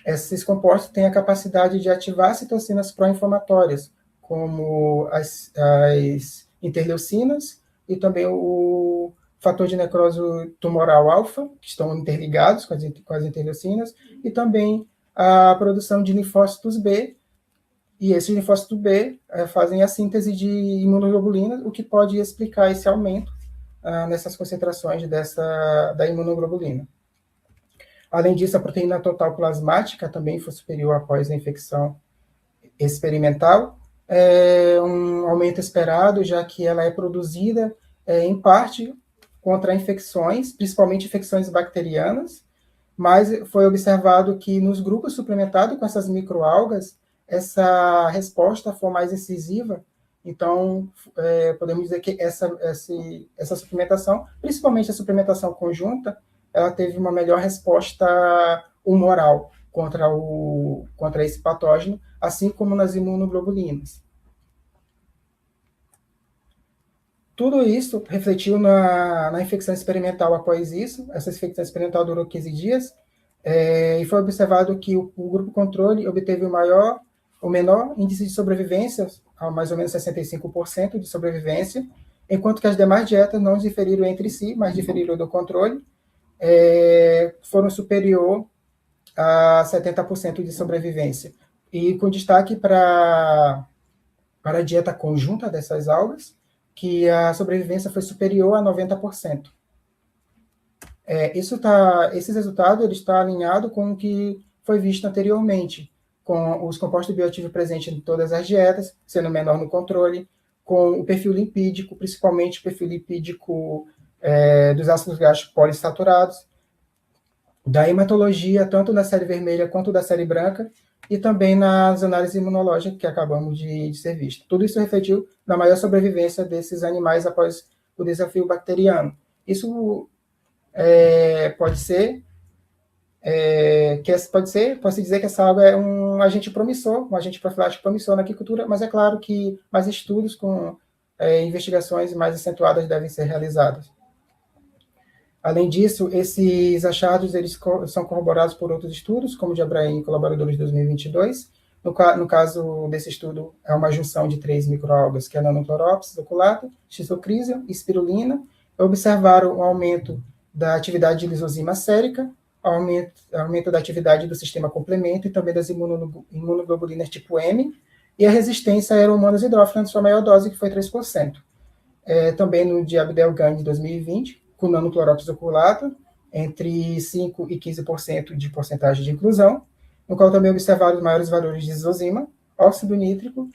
esses compostos têm a capacidade de ativar citocinas pró-inflamatórias, como as interleucinas e também o fator de necrose tumoral alfa, que estão interligados com as interleucinas, e também a produção de linfócitos B, e esses linfócitos B fazem a síntese de imunoglobulinas, o que pode explicar esse aumento nessas concentrações da imunoglobulina. Além disso, a proteína total plasmática também foi superior após a infecção experimental, um aumento esperado, já que ela é produzida, em parte, contra infecções, principalmente infecções bacterianas, mas foi observado que nos grupos suplementados com essas microalgas, essa resposta foi mais incisiva. Então, podemos dizer que essa suplementação, principalmente a suplementação conjunta, ela teve uma melhor resposta humoral contra esse patógeno, assim como nas imunoglobulinas. Tudo isso refletiu na infecção experimental após isso. Essa infecção experimental durou 15 dias, e foi observado que o grupo controle obteve o menor índice de sobrevivência, a mais ou menos 65% de sobrevivência, enquanto que as demais dietas não diferiram entre si, mas diferiram do controle, foram superior a 70% de sobrevivência. E com destaque para a dieta conjunta dessas algas, que a sobrevivência foi superior a 90%. Esses resultados estão alinhados com o que foi visto anteriormente, com os compostos bioativos presentes em todas as dietas, sendo menor no controle, com o perfil lipídico, principalmente o perfil lipídico dos ácidos graxos poliinsaturados, da hematologia, tanto da série vermelha quanto da série branca, e também nas análises imunológicas que acabamos de ser visto. Tudo isso refletiu na maior sobrevivência desses animais após o desafio bacteriano. Isso pode ser, pode-se dizer que essa alga é um agente promissor, um agente profilático promissor na aquicultura, mas é claro que mais estudos com investigações mais acentuadas devem ser realizados. Além disso, esses achados eles são corroborados por outros estudos, como o de Abraham e colaboradores de 2022. No caso desse estudo, é uma junção de 3 microalgas, que é a Nanochloropsis oculata, Schizocrysium e Spirulina. Observaram o aumento da atividade de lisozima sérica, aumento da atividade do sistema complemento e também das imunoglobulinas tipo M, e a resistência a aeromonas hidrófilas na sua maior dose, que foi 3%. Também no de Abdelgan de 2020, com Nanochloropsis oculata, entre 5% e 15% de porcentagem de inclusão, no qual também observaram os maiores valores de lisozima, óxido nítrico,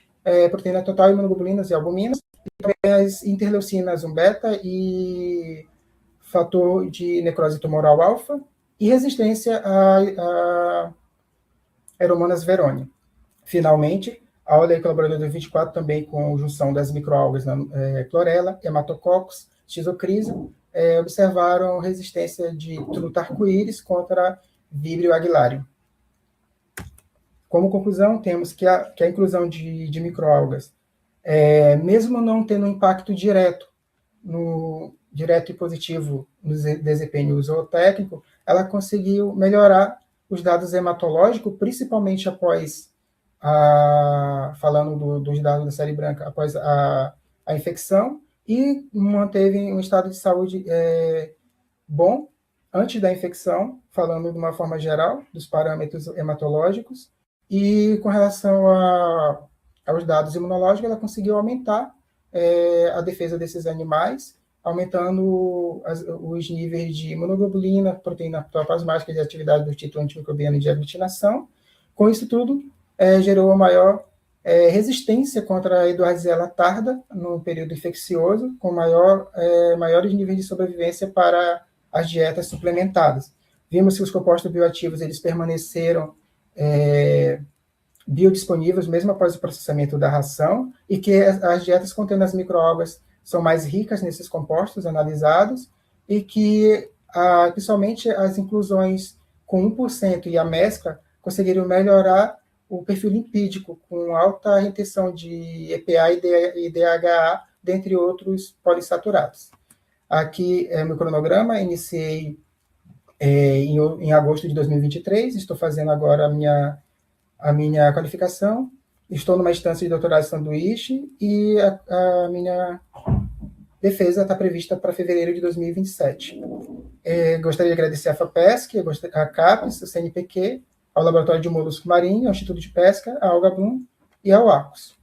proteína total, imunoglobulinas e albuminas, e também as interleucinas 1-beta e fator de necrose tumoral alfa, e resistência a Aeromonas veronia. Finalmente, a aula colaboradora de 24 também com junção das microalgas clorella, hematococcus, Schizocrysium, observaram resistência de truta arco-íris contra Vibrio aguilarium. Como conclusão, temos que a inclusão de microalgas, mesmo não tendo um impacto direto e positivo no desempenho zootécnico, ela conseguiu melhorar os dados hematológicos, principalmente após, falando dos dados da série branca, após a infecção, e manteve um estado de saúde bom antes da infecção, falando de uma forma geral, dos parâmetros hematológicos, e com relação aos dados imunológicos, ela conseguiu aumentar a defesa desses animais, aumentando os níveis de imunoglobulina, proteína plasmática e de atividade do título antimicrobiano de aglutinação. Com isso tudo, gerou uma maior resistência contra a Edwardsella tarda no período infeccioso, com maiores níveis de sobrevivência para as dietas suplementadas. Vimos que os compostos bioativos eles permaneceram biodisponíveis mesmo após o processamento da ração, e que as dietas contendo as microalgas são mais ricas nesses compostos analisados, e que, principalmente, as inclusões com 1% e a mescla conseguiram melhorar o perfil lipídico, com alta retenção de EPA e DHA, dentre outros polissaturados. Aqui é o meu cronograma, iniciei em agosto de 2023, estou fazendo agora a minha qualificação, estou numa instância de doutorado de sanduíche, e a minha defesa está prevista para fevereiro de 2027. Gostaria de agradecer a FAPESC, a CAPES, o CNPq, ao Laboratório de Molusco Marinho, ao Instituto de Pesca, à Alga Bloom e ao Arcos.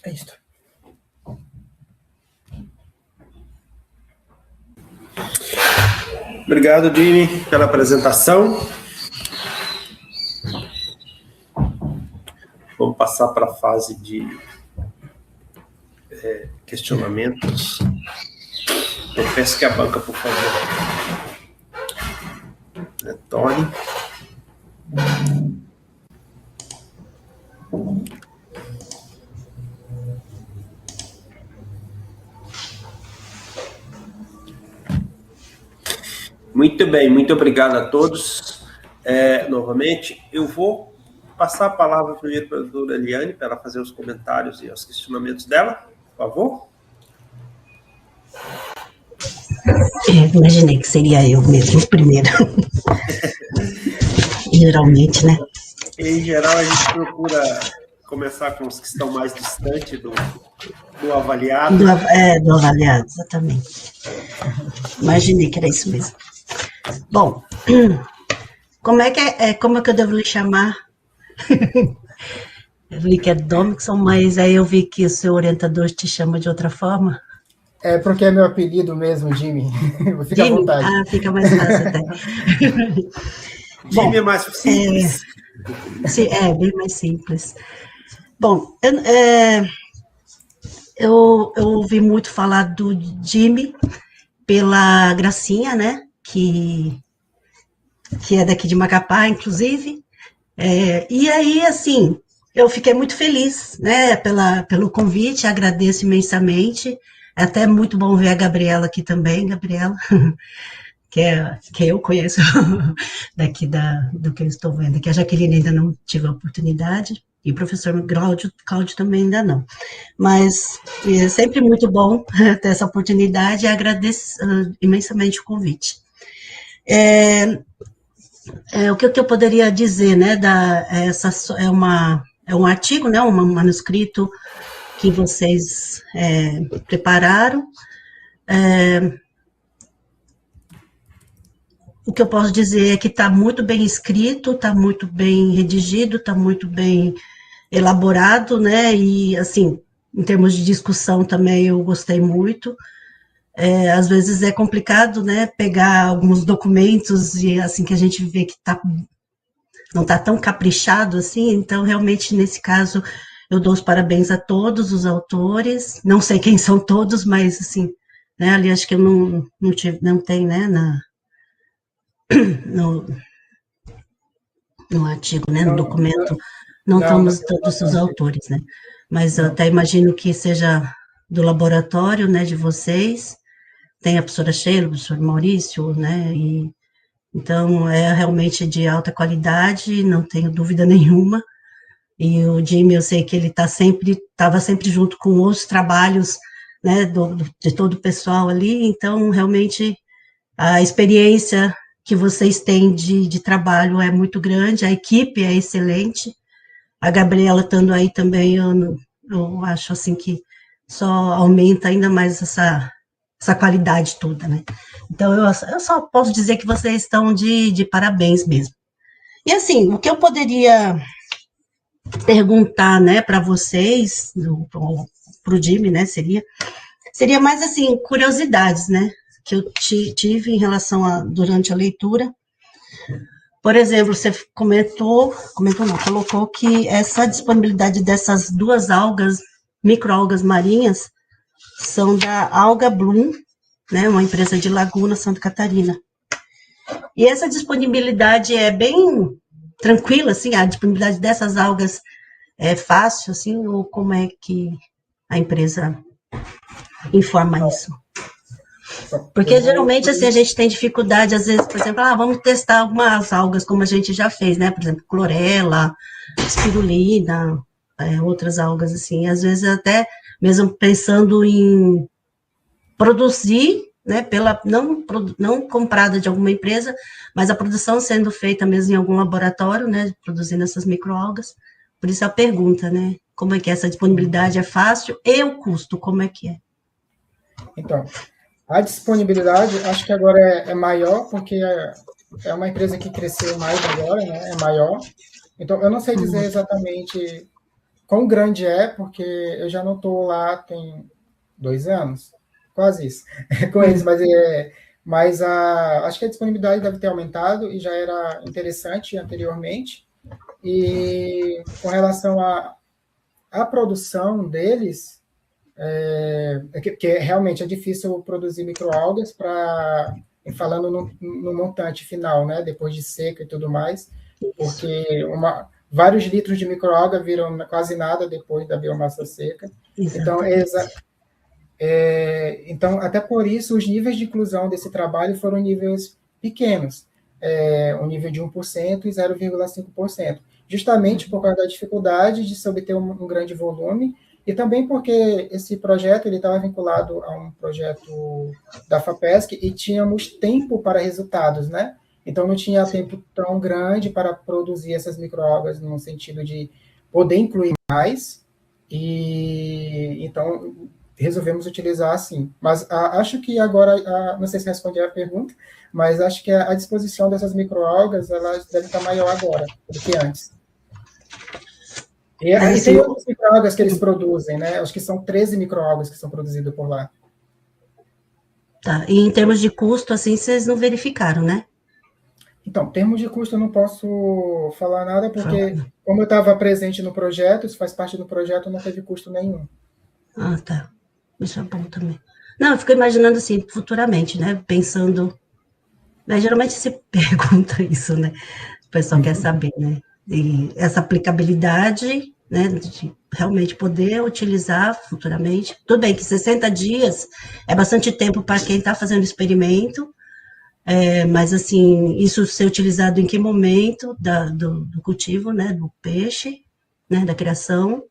É isso. Obrigado, Jimmy, pela apresentação. Vamos passar para a fase de questionamentos. Eu peço que a banca, por favor. Tony. Muito bem, muito obrigado a todos. Novamente, eu vou passar a palavra primeiro para a doutora Eliane, para ela fazer os comentários e os questionamentos dela, por favor. Imaginei que seria eu mesmo primeiro. Geralmente, né? Em geral, a gente procura começar com os que estão mais distantes do avaliado. Do avaliado, exatamente. Imaginei que era isso mesmo. Bom, como é que eu devo lhe chamar? Eu li que é Domixon, mas aí eu vi que o seu orientador te chama de outra forma. É porque é meu apelido mesmo, Jimmy. Fica à vontade. Fica mais fácil até. Jimmy é mais simples. Bem mais simples. Bom, eu ouvi muito falar do Jimmy pela Gracinha, né? Que que é daqui de Macapá, inclusive. E aí, assim, eu fiquei muito feliz, né, pelo convite, agradeço imensamente. É até muito bom ver a Gabriela aqui também, Gabriela, que eu conheço daqui do que eu estou vendo, que a Jaqueline ainda não tive a oportunidade, e o professor Cláudio também ainda não. Mas é sempre muito bom ter essa oportunidade e agradeço imensamente o convite. O que eu poderia dizer, né, é um artigo, né, um manuscrito que vocês prepararam. O que eu posso dizer é que está muito bem escrito, está muito bem redigido, está muito bem elaborado, né, e, assim, em termos de discussão também eu gostei muito. Às vezes é complicado, né, pegar alguns documentos e, assim, que a gente vê que não está tão caprichado assim, então realmente nesse caso eu dou os parabéns a todos os autores, não sei quem são todos, mas assim, né, ali acho que eu não tem, né, no artigo, né, no documento, não estamos todos os autores, né, mas eu até imagino que seja do laboratório, né, de vocês, tem a professora Sheila, o professor Maurício, né, e então é realmente de alta qualidade, não tenho dúvida nenhuma. E o Jimmy, eu sei que ele estava sempre junto com outros trabalhos, né, de todo o pessoal ali, então realmente a experiência que vocês têm de trabalho é muito grande, a equipe é excelente, a Gabriela estando aí também, eu acho assim que só aumenta ainda mais essa qualidade toda, né? Então, eu só posso dizer que vocês estão de parabéns mesmo. E assim, o que eu poderia perguntar, né, para vocês, para o Jimmy, né, seria mais assim, curiosidades, né, que eu tive em relação durante a leitura. Por exemplo, você colocou que essa disponibilidade dessas duas algas, microalgas marinhas, são da Alga Bloom, né, uma empresa de Laguna, Santa Catarina. E essa disponibilidade é bem tranquila, assim, a disponibilidade dessas algas é fácil, assim, ou como é que a empresa informa isso? Porque geralmente, assim, a gente tem dificuldade, às vezes, por exemplo, vamos testar algumas algas, como a gente já fez, né, por exemplo, clorela, espirulina, outras algas, assim, às vezes até mesmo pensando em produzir, né, não comprada de alguma empresa, mas a produção sendo feita mesmo em algum laboratório, né, produzindo essas microalgas. Por isso a pergunta, né, como é que essa disponibilidade é fácil e o custo, como é que é? Então, a disponibilidade, acho que agora é maior, porque é uma empresa que cresceu mais agora, né, é maior. Então, eu não sei dizer exatamente quão grande é, porque eu já não estou lá tem 2 anos, quase isso, com eles, mas acho que a disponibilidade deve ter aumentado e já era interessante anteriormente. E com relação à produção deles, que realmente é difícil produzir microalgas falando no montante final, né, depois de seca e tudo mais, porque vários litros de microalga viram quase nada depois da biomassa seca. Então, até por isso, os níveis de inclusão desse trabalho foram níveis pequenos, um nível de 1% e 0,5%, justamente por causa da dificuldade de se obter um grande volume, e também porque esse projeto ele estava vinculado a um projeto da FAPESC e tínhamos tempo para resultados, né? Então, não tinha tempo tão grande para produzir essas microalgas no sentido de poder incluir mais, e então resolvemos utilizar assim. Mas acho que agora, não sei se respondi a pergunta, mas acho que a disposição dessas microalgas elas deve estar maior agora do que antes. E tem outras microalgas que eles produzem, né? Acho que são 13 microalgas que são produzidas por lá. Tá, e em termos de custo, assim, vocês não verificaram, né? Então, em termos de custo, eu não posso falar nada, porque como eu estava presente no projeto, isso faz parte do projeto, não teve custo nenhum. Ah, tá. Isso é bom também. Não, eu fico imaginando assim, futuramente, né? Pensando Mas geralmente se pergunta isso, né? O pessoal quer saber, né? E essa aplicabilidade, né, de realmente poder utilizar futuramente. Tudo bem que 60 dias é bastante tempo para quem está fazendo experimento, mas, assim, isso ser utilizado em que momento do cultivo, né, do peixe, né, da criação,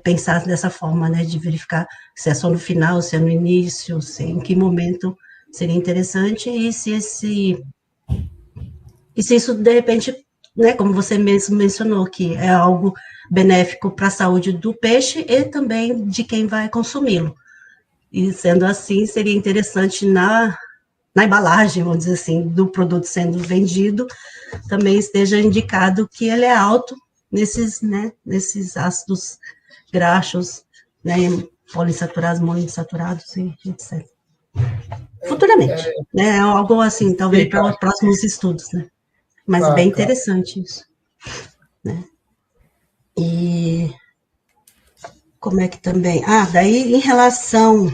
pensar dessa forma, né, de verificar se é só no final, se é no início, se em que momento seria interessante, e se isso, de repente, né, como você mesmo mencionou, que é algo benéfico para a saúde do peixe e também de quem vai consumi-lo. E, sendo assim, seria interessante na embalagem, vamos dizer assim, do produto sendo vendido, também esteja indicado que ele é alto nesses ácidos graxos, né, poliinsaturados, monoinsaturados, e etc. Futuramente, né, algo assim, talvez para os próximos estudos, né, mas Claro, bem claro. interessante isso, né. E como é que também... daí em relação...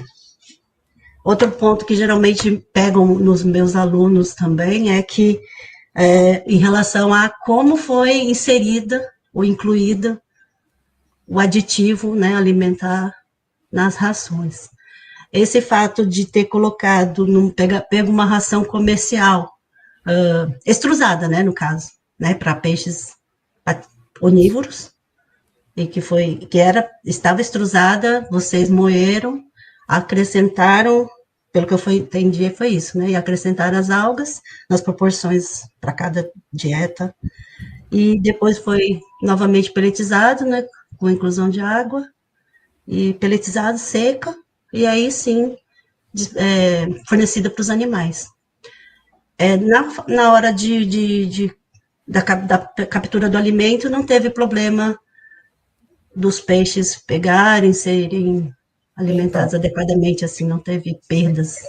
Outro ponto que geralmente pegam nos meus alunos também é que, em relação a como foi inserida ou incluída o aditivo, né, alimentar nas rações. Esse fato de ter colocado, pego uma ração comercial, extrusada, né, no caso, né, para peixes onívoros, e que estava extrusada, vocês moeram, acrescentaram, pelo que eu entendi, foi isso, né? E acrescentaram as algas nas proporções para cada dieta. E depois foi novamente peletizado, né? Com a inclusão de água. E peletizado, seca. E aí sim, fornecida para os animais. Na hora da captura do alimento, não teve problema dos peixes pegarem, serem alimentados Então, adequadamente, assim, não teve perdas.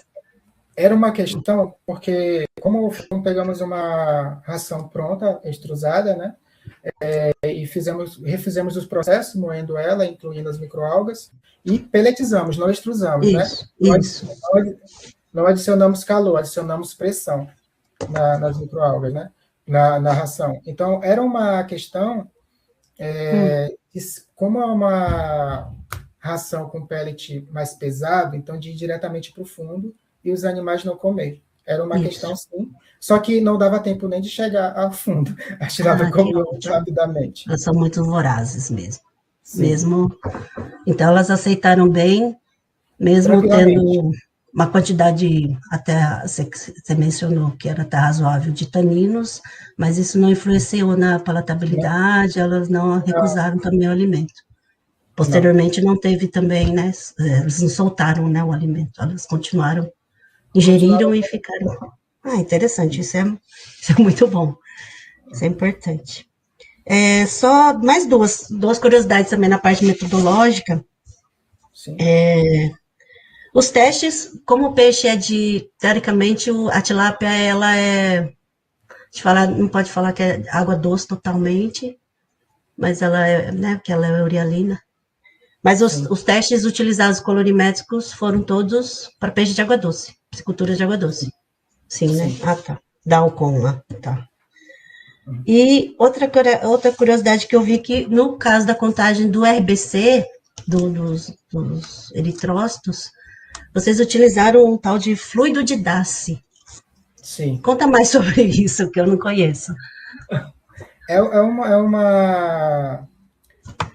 era uma questão, porque como pegamos uma ração pronta, extrusada, né? E refizemos os processos, moendo ela, incluindo as microalgas, e peletizamos, não extrusamos, né? Isso. Não adicionamos calor, adicionamos pressão nas microalgas, né? Na ração. Então, era uma questão, como é uma ração com pellet mais pesado, então de ir diretamente para o fundo e os animais não comer. Era uma questão, sim. Só que não dava tempo nem de chegar ao fundo. A tirada comeu muito rapidamente. Elas são muito vorazes mesmo. Sim. Mesmo. Então, elas aceitaram bem, mesmo tendo uma quantidade, até você mencionou que era até razoável de taninos, mas isso não influenciou na palatabilidade, elas não recusaram também o alimento. Posteriormente, não teve também, né? Eles não soltaram, né, o alimento, elas continuaram, ingeriram e ficaram. Interessante, isso é muito bom, isso é importante. Só mais duas curiosidades também na parte metodológica. Sim. Os testes, como o peixe teoricamente, a tilápia, ela não pode falar que é água doce totalmente, mas ela né, porque ela é eurialina. Mas os testes utilizados colorimétricos foram todos para peixe de água doce, piscicultura de água doce. Sim, né? Tá. Dalcon lá, tá. E outra curiosidade que eu vi que, no caso da contagem do RBC, dos eritrócitos, vocês utilizaram um tal de fluido de Dace. Sim. Conta mais sobre isso, que eu não conheço. É uma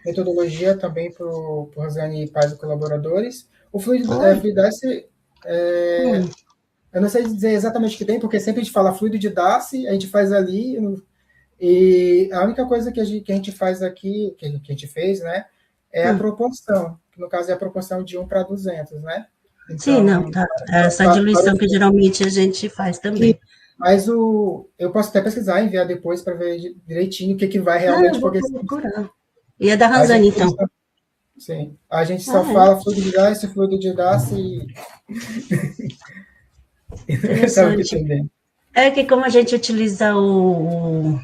metodologia também para o Rosane Paz e colaboradores. O fluido de Dace, eu não sei dizer exatamente o que tem, porque sempre a gente fala fluido de Dace, a gente faz ali, e a única coisa que a gente faz aqui, que a gente fez, né, é a proporção, que no caso é a proporção de 1 para 200, né? Então, sim, não, tá. Essa diluição que geralmente a gente faz também. Mas eu posso até pesquisar e enviar depois para ver direitinho o que vai realmente... eu vou procurar. E é da Rosane, então. Sim. A gente só fala fluido de Dace e... Interessante. É que como a gente utiliza o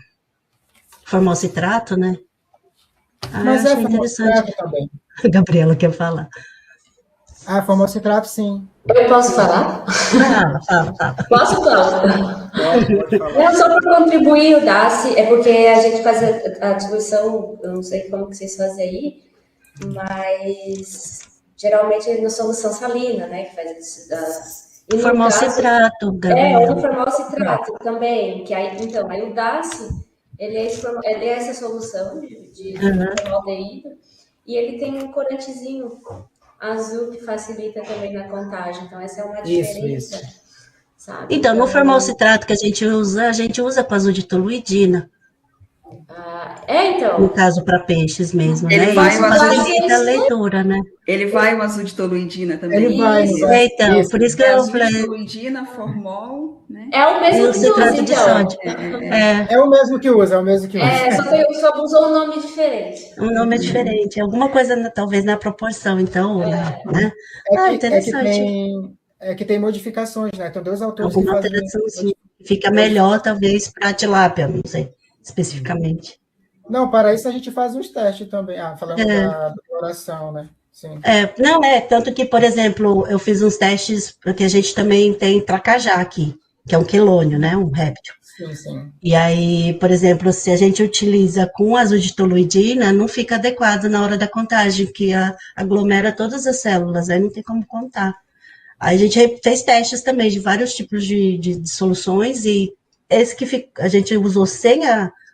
formocitrato, né? Mas é formocitrato também. A Gabriela quer falar. Ah, formol-citrato, sim. Eu posso falar? Fala. Posso, Cláudia? Pode falar. Não, só para contribuir, o DASI, é porque a gente faz a distribuição, eu não sei como que vocês fazem aí, mas geralmente é na solução salina, né, que faz isso. E no Formol-citrato, ou Gabriel. no formol-citrato também, que aí, então, aí o DASI, ele é essa solução de formaldeído, e ele tem um corantezinho azul que facilita também na contagem, então essa é uma diferença, sabe? Então, no formol-citrato que a gente usa com azul de toluidina. Então. No caso, para peixes mesmo, Ele né? vai Isso o azul facilita a leitura, né? Ele vai o azul de toluidina também. Ele vai. Então, por isso que eu azul falei. de toluidina, formol, né? É o mesmo que citrato usa, de então. sódio. É o mesmo que usa, só usou um nome diferente. Um nome diferente. Alguma coisa, talvez, na proporção, então, né? Interessante. É que tem modificações, né? Então, 2 autores Alguma que fazem... alteraçãozinha. Fica melhor, talvez, para a tilápia, não sei, especificamente. Não, para isso a gente faz uns testes também. Falando da coloração, né? Sim. Tanto que, por exemplo, eu fiz uns testes, porque a gente também tem tracajá aqui, que é um quelônio, né? Um réptil. Sim. E aí, por exemplo, se a gente utiliza com azul de toluidina, não fica adequado na hora da contagem, que aglomera todas as células, aí não tem como contar. Aí a gente fez testes também de vários tipos de soluções, e esse que a gente usou sem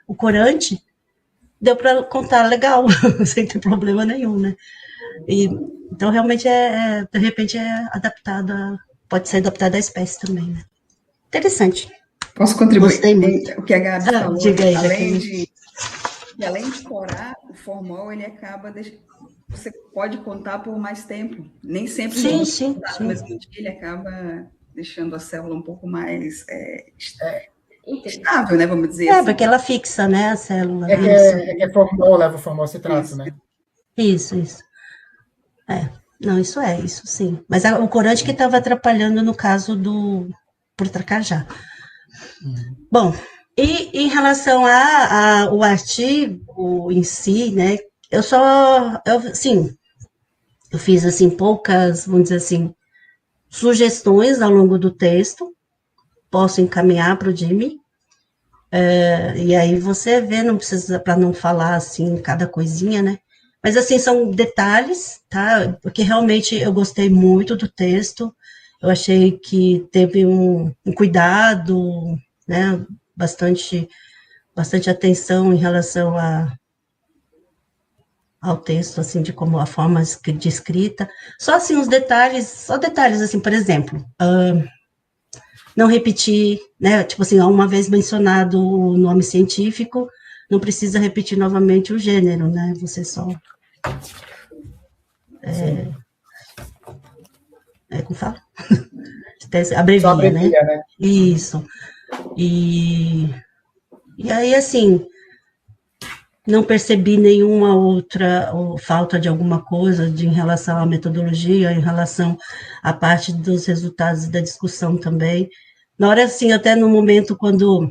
o corante, deu para contar legal, sem ter problema nenhum, né? Então, realmente, de repente, pode ser adaptado à espécie também, né? Interessante. Posso contribuir? Gostei muito. O que a Gabi falou, diga aí, além de corar, o formol, ele acaba... Você pode contar por mais tempo. Nem sempre sim. no mesmo dia, ele acaba deixando a célula um pouco mais estável, né? Vamos dizer assim. Porque ela fixa, né, a célula. É formol, leva o formol-citrato, né? Isso. Não, isso sim. Mas o corante que estava atrapalhando no caso por tracajá. Bom, e em relação ao artigo em si, né, eu fiz, assim, poucas, vamos dizer assim, sugestões ao longo do texto, posso encaminhar para o Jimmy, e aí você vê, não precisa, para não falar, assim, cada coisinha, né, mas, assim, são detalhes, tá, porque realmente eu gostei muito do texto, eu achei que teve um cuidado, né, bastante atenção em relação ao texto, assim, de como a forma de escrita. Só, assim, detalhes, assim, por exemplo, não repetir, né, tipo assim, uma vez mencionado o nome científico, não precisa repetir novamente o gênero, né, você só... como fala? Abrevia, né? Isso. E aí, assim, não percebi nenhuma outra falta de alguma coisa em relação à metodologia, em relação à parte dos resultados da discussão também. Na hora, assim, até no momento quando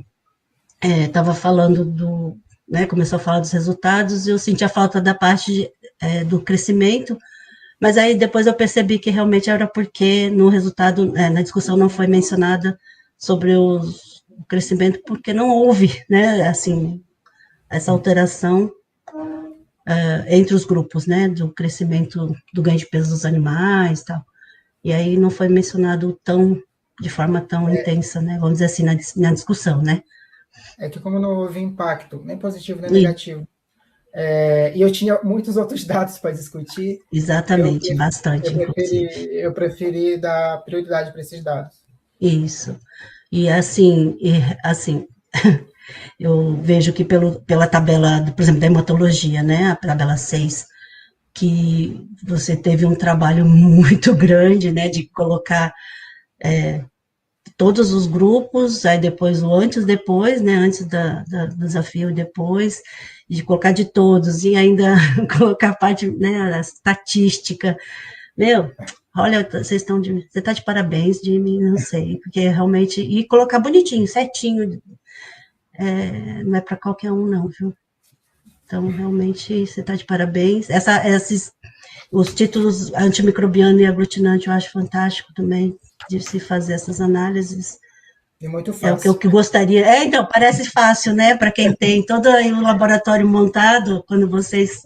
estava falando né, começou a falar dos resultados, eu senti a falta da parte do crescimento, mas aí depois eu percebi que realmente era porque no resultado, na discussão não foi mencionada sobre o crescimento, porque não houve, né, assim, essa alteração entre os grupos, né, do crescimento do ganho de peso dos animais e tal. E aí não foi mencionado de forma tão intensa, né, vamos dizer assim, na discussão, né. É que como não houve impacto, nem positivo nem negativo, e eu tinha muitos outros dados para discutir. Exatamente, bastante. Eu preferi dar prioridade para esses dados. Isso. E assim, eu vejo que pela tabela, por exemplo, da hematologia, né, a tabela 6, que você teve um trabalho muito grande, né, de colocar todos os grupos, aí depois o antes, depois, né, antes do desafio e depois, de colocar de todos, e ainda colocar a parte, né, a estatística. Olha, você está de parabéns, Jimmy, não sei, porque realmente, e colocar bonitinho, certinho, não é para qualquer um não, viu? Então, realmente, você está de parabéns. Os títulos antimicrobiano e aglutinante eu acho fantástico também, de se fazer essas análises. É muito É fácil. o que eu gostaria. Então, parece fácil, né? Para quem tem todo o laboratório montado, quando vocês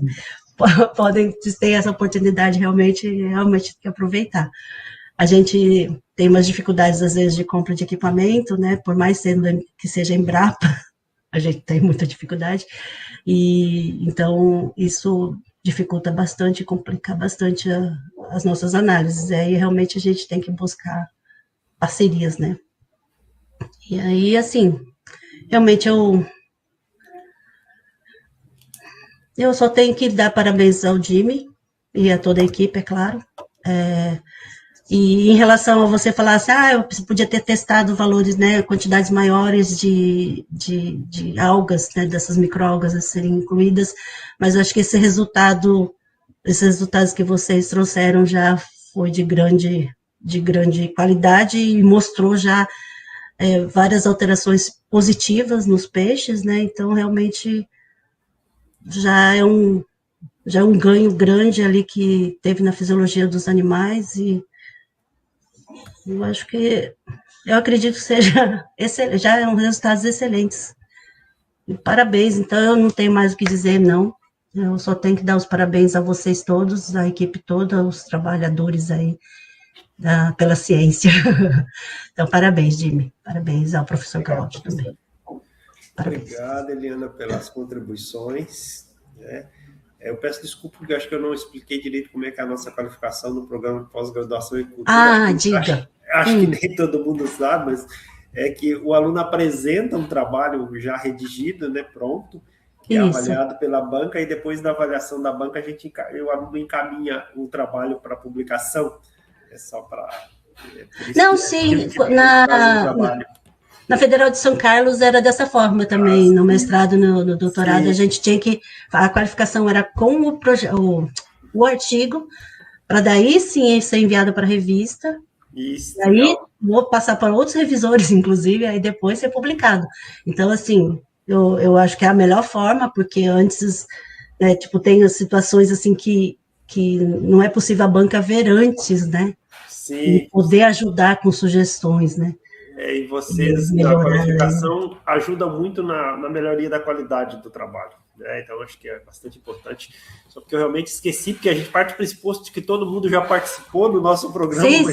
podem ter essa oportunidade, realmente tem que aproveitar. A gente tem umas dificuldades, às vezes, de compra de equipamento, né? Por mais sendo que seja Embrapa, a gente tem muita dificuldade. E então isso dificulta bastante, complica bastante as nossas análises. E aí realmente a gente tem que buscar parcerias, né? E aí, assim, realmente eu só tenho que dar parabéns ao Jimmy e a toda a equipe, é claro. E em relação a você falar assim, eu podia ter testado valores, né, quantidades maiores de algas, né, dessas microalgas a serem incluídas, mas eu acho que esses resultados que vocês trouxeram já foi de grande qualidade e mostrou já várias alterações positivas nos peixes, né, então realmente já é um ganho grande ali que teve na fisiologia dos animais e eu acredito que seja já são resultados excelentes. E parabéns, então eu não tenho mais o que dizer, não. Eu só tenho que dar os parabéns a vocês todos, a equipe toda, os trabalhadores aí pela ciência. Então, parabéns, Jimmy. Parabéns ao professor Calote também. Parabéns. Obrigado, Eliana, pelas contribuições. Eu peço desculpa porque eu acho que eu não expliquei direito como é que é a nossa qualificação no programa de pós-graduação em cultura. Diga. Acho que nem todo mundo sabe, mas é que o aluno apresenta um trabalho já redigido, né, pronto, que é avaliado pela banca, e depois da avaliação da banca, o aluno encaminha o trabalho para publicação. É só para... Não, sim, na Federal de São Carlos era dessa forma também, no mestrado, no doutorado, sim. A gente tinha que... A qualificação era com o artigo, para daí sim ser enviado para a revista, isso, aí vou passar para outros revisores, inclusive, aí depois ser publicado. Então, assim, eu acho que é a melhor forma, porque antes, né, tipo, tem as situações assim que não é possível a banca ver antes, né? Sim. E poder ajudar com sugestões, né? E vocês, na qualificação, ajudam muito na melhoria da qualidade do trabalho. Né? Então, acho que é bastante importante. Só porque eu realmente esqueci, porque a gente parte do pressuposto de que todo mundo já participou do nosso programa. Sim.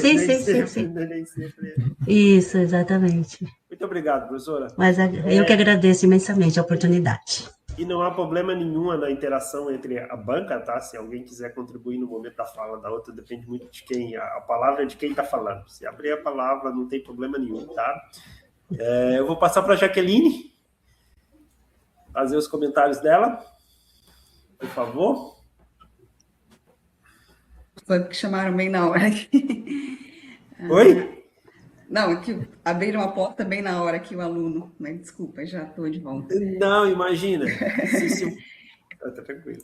Isso, exatamente. Muito obrigado, professora. Mas eu que agradeço imensamente a oportunidade. E não há problema nenhum na interação entre a banca, tá? Se alguém quiser contribuir no momento da fala da outra, depende muito de quem, a palavra é de quem está falando. Se abrir a palavra, não tem problema nenhum, tá? Eu vou passar para a Jaqueline, fazer os comentários dela, por favor. Foi porque chamaram bem na hora. Oi? Não, é que abriram a porta bem na hora aqui o aluno, mas desculpa, já estou de volta. Não, imagina. Tá tranquilo.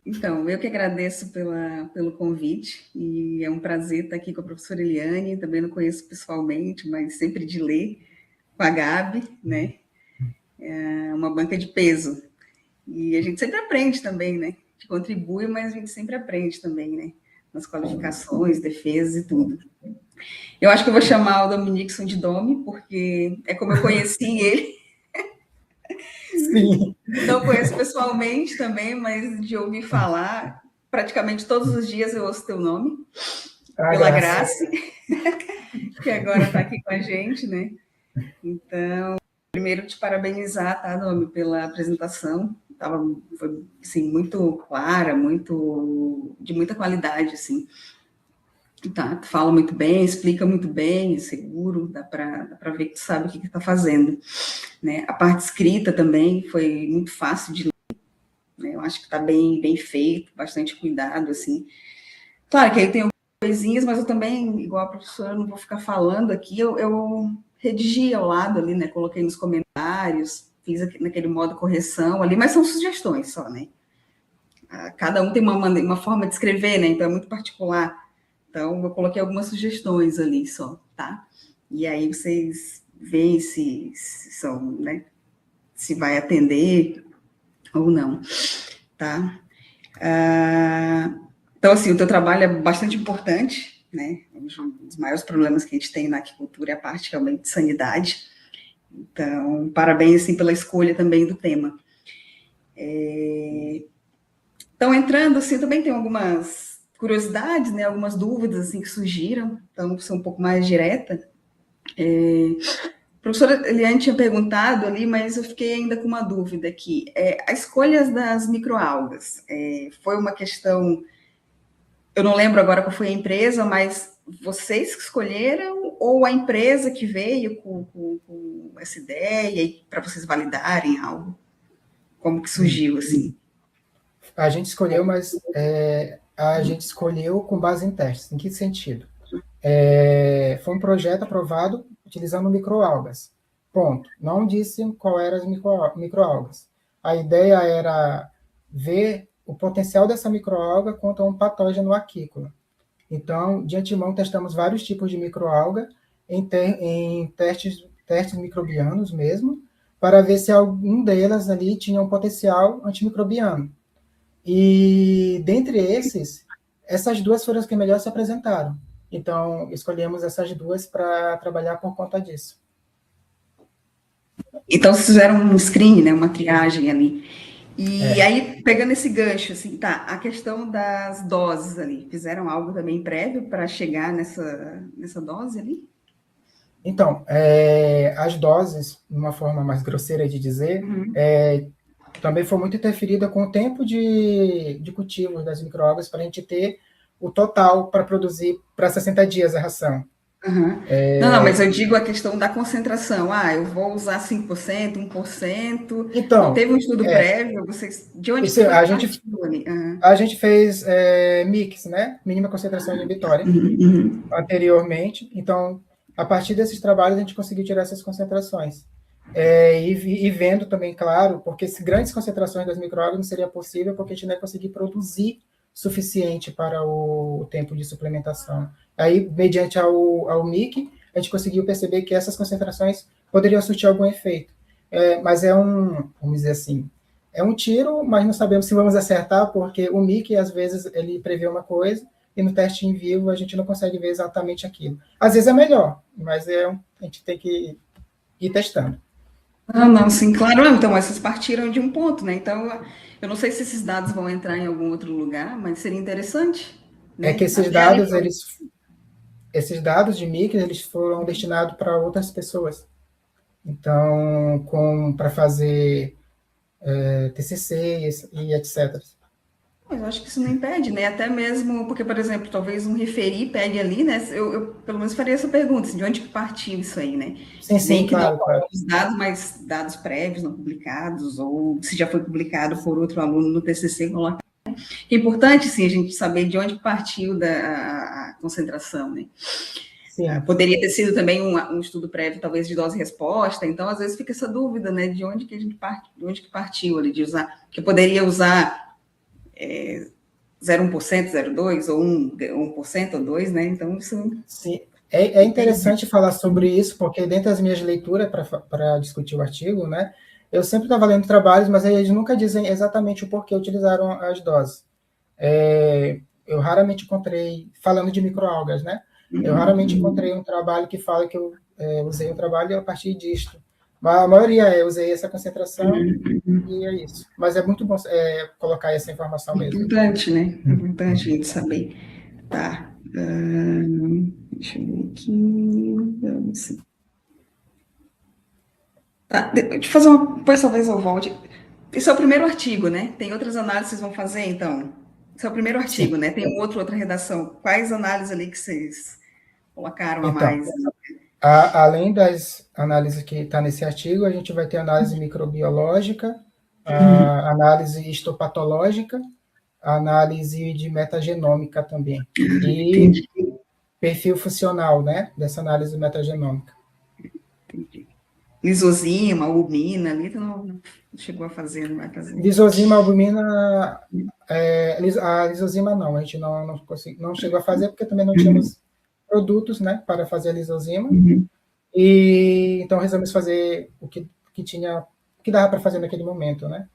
Então, eu que agradeço pelo convite, e é um prazer estar aqui com a professora Eliane, também não conheço pessoalmente, mas sempre de ler, com a Gabi, né? É uma banca de peso. E a gente sempre aprende também, né? A gente contribui, mas a gente sempre aprende também, né? Nas qualificações, defesas e tudo. Eu acho que eu vou chamar o Dominickson de Domi, porque é como eu conheci ele. Sim. Não conheço pessoalmente também, mas de ouvir falar, praticamente todos os dias eu ouço teu nome, pela Graça, que agora está aqui com a gente, né? Então, primeiro te parabenizar, tá, Domi, pela apresentação. Foi assim, muito clara, de muita qualidade, assim. Tá, tu fala muito bem, explica muito bem, seguro, dá para ver que tu sabe o que está fazendo. Né? A parte escrita também foi muito fácil de ler, né? Eu acho que está bem feito, bastante cuidado, assim. Claro que aí tem coisinhas, mas eu também, igual a professora, não vou ficar falando aqui, eu redigi ao lado ali, né? Coloquei nos comentários, fiz aqui naquele modo correção ali, mas são sugestões só, né? Cada um tem uma forma de escrever, né? Então é muito particular. Então, eu coloquei algumas sugestões ali só, tá? E aí vocês veem se são, né? Se vai atender ou não, tá? Então, assim, o teu trabalho é bastante importante, né? Um dos maiores problemas que a gente tem na aquicultura é a parte realmente de sanidade. Então, parabéns, assim, pela escolha também do tema. Então, entrando, assim, também tem algumas curiosidades, né? Algumas dúvidas, assim, que surgiram. Então, vou ser um pouco mais direta. A professora Eliane tinha perguntado ali, mas eu fiquei ainda com uma dúvida aqui. A escolha das microalgas foi uma questão... Eu não lembro agora qual foi a empresa, mas vocês que escolheram ou a empresa que veio com essa ideia para vocês validarem algo? Como que surgiu, assim? A gente escolheu, mas a gente escolheu com base em testes. Em que sentido? Foi um projeto aprovado utilizando microalgas. Ponto. Não disse qual eram as microalgas. A ideia era ver o potencial dessa microalga contra um patógeno aquícola. Então, de antemão, testamos vários tipos de microalga em testes microbianos mesmo, para ver se algum delas ali tinha um potencial antimicrobiano. E, dentre esses, essas duas foram as que melhor se apresentaram. Então, escolhemos essas duas para trabalhar por conta disso. Então, vocês fizeram um screen, né, uma triagem ali. E aí, pegando esse gancho, assim, tá, a questão das doses ali, fizeram algo também prévio para chegar nessa dose ali? Então, as doses, de uma forma mais grosseira de dizer, também foi muito interferida com o tempo de cultivo das microalgas para a gente ter o total para produzir para 60 dias a ração. Não, mas eu digo a questão da concentração. Eu vou usar 5%, 1%. Então, não teve um estudo prévio? Vocês, de onde isso, a gente fez mix, né? Mínima concentração inibitória, anteriormente. Então, a partir desses trabalhos, a gente conseguiu tirar essas concentrações. E vendo também, claro, porque grandes concentrações das microalgas não seria possível, porque a gente não ia conseguir produzir suficiente para o tempo de suplementação. Aí, mediante ao MIC, a gente conseguiu perceber que essas concentrações poderiam surtir algum efeito. Mas vamos dizer assim, é um tiro, mas não sabemos se vamos acertar, porque o MIC, às vezes, ele prevê uma coisa, e no teste em vivo a gente não consegue ver exatamente aquilo. Às vezes é melhor, mas a gente tem que ir testando. Não, sim, claro. Então, essas partiram de um ponto, né? Então, eu não sei se esses dados vão entrar em algum outro lugar, mas seria interessante. Né? Que esses dados de MIC, eles foram destinados para outras pessoas. Então, para fazer TCC e etc. Mas eu acho que isso não impede, né? Até mesmo porque, por exemplo, talvez um referir pegue ali, né? Eu pelo menos faria essa pergunta, assim, de onde que partiu isso aí, né? Sim, claro. Os dados, mas dados prévios, não publicados, ou se já foi publicado por outro aluno no TCC, colocar. É importante, sim, a gente saber de onde partiu a concentração, né? Sim. Poderia ter sido também um estudo prévio, talvez, de dose-resposta, então, às vezes, fica essa dúvida, né? De onde que de onde que partiu ali, de usar, que eu poderia usar 0,1%, 0,2%, ou 1% ou 2%, né? Então, isso... Sim, é interessante falar sobre isso, porque dentro das minhas leituras, para discutir o artigo, né, eu sempre estava lendo trabalhos, mas eles nunca dizem exatamente o porquê utilizaram as doses. Eu raramente encontrei, falando de microalgas, né, eu raramente encontrei um trabalho que fala que eu usei um trabalho a partir disto. A maioria eu usei essa concentração e é isso. Mas é muito bom colocar essa informação mesmo. Importante, né? Importante a gente saber. Tá. Deixa eu ver aqui. Vamos ver. Tá, deixa eu fazer uma... Depois talvez eu volte. Esse é o primeiro artigo, né? Tem outras análises que vocês vão fazer, então? Esse é o primeiro artigo, sim, né? Tem outra redação. Quais análises ali que vocês colocaram a mais? Além das análises que está nesse artigo, a gente vai ter análise microbiológica, a análise histopatológica, a análise de metagenômica também. E perfil funcional, né? Dessa análise metagenômica. Entendi. Lisozima, albumina, ali tu não chegou a fazer, não vai fazer? Lisozima, albumina, a lisozima não, a gente não chegou a fazer, porque também não tínhamos produtos, né, para fazer a lisozima, e então resolvemos fazer o que dava para fazer naquele momento, né?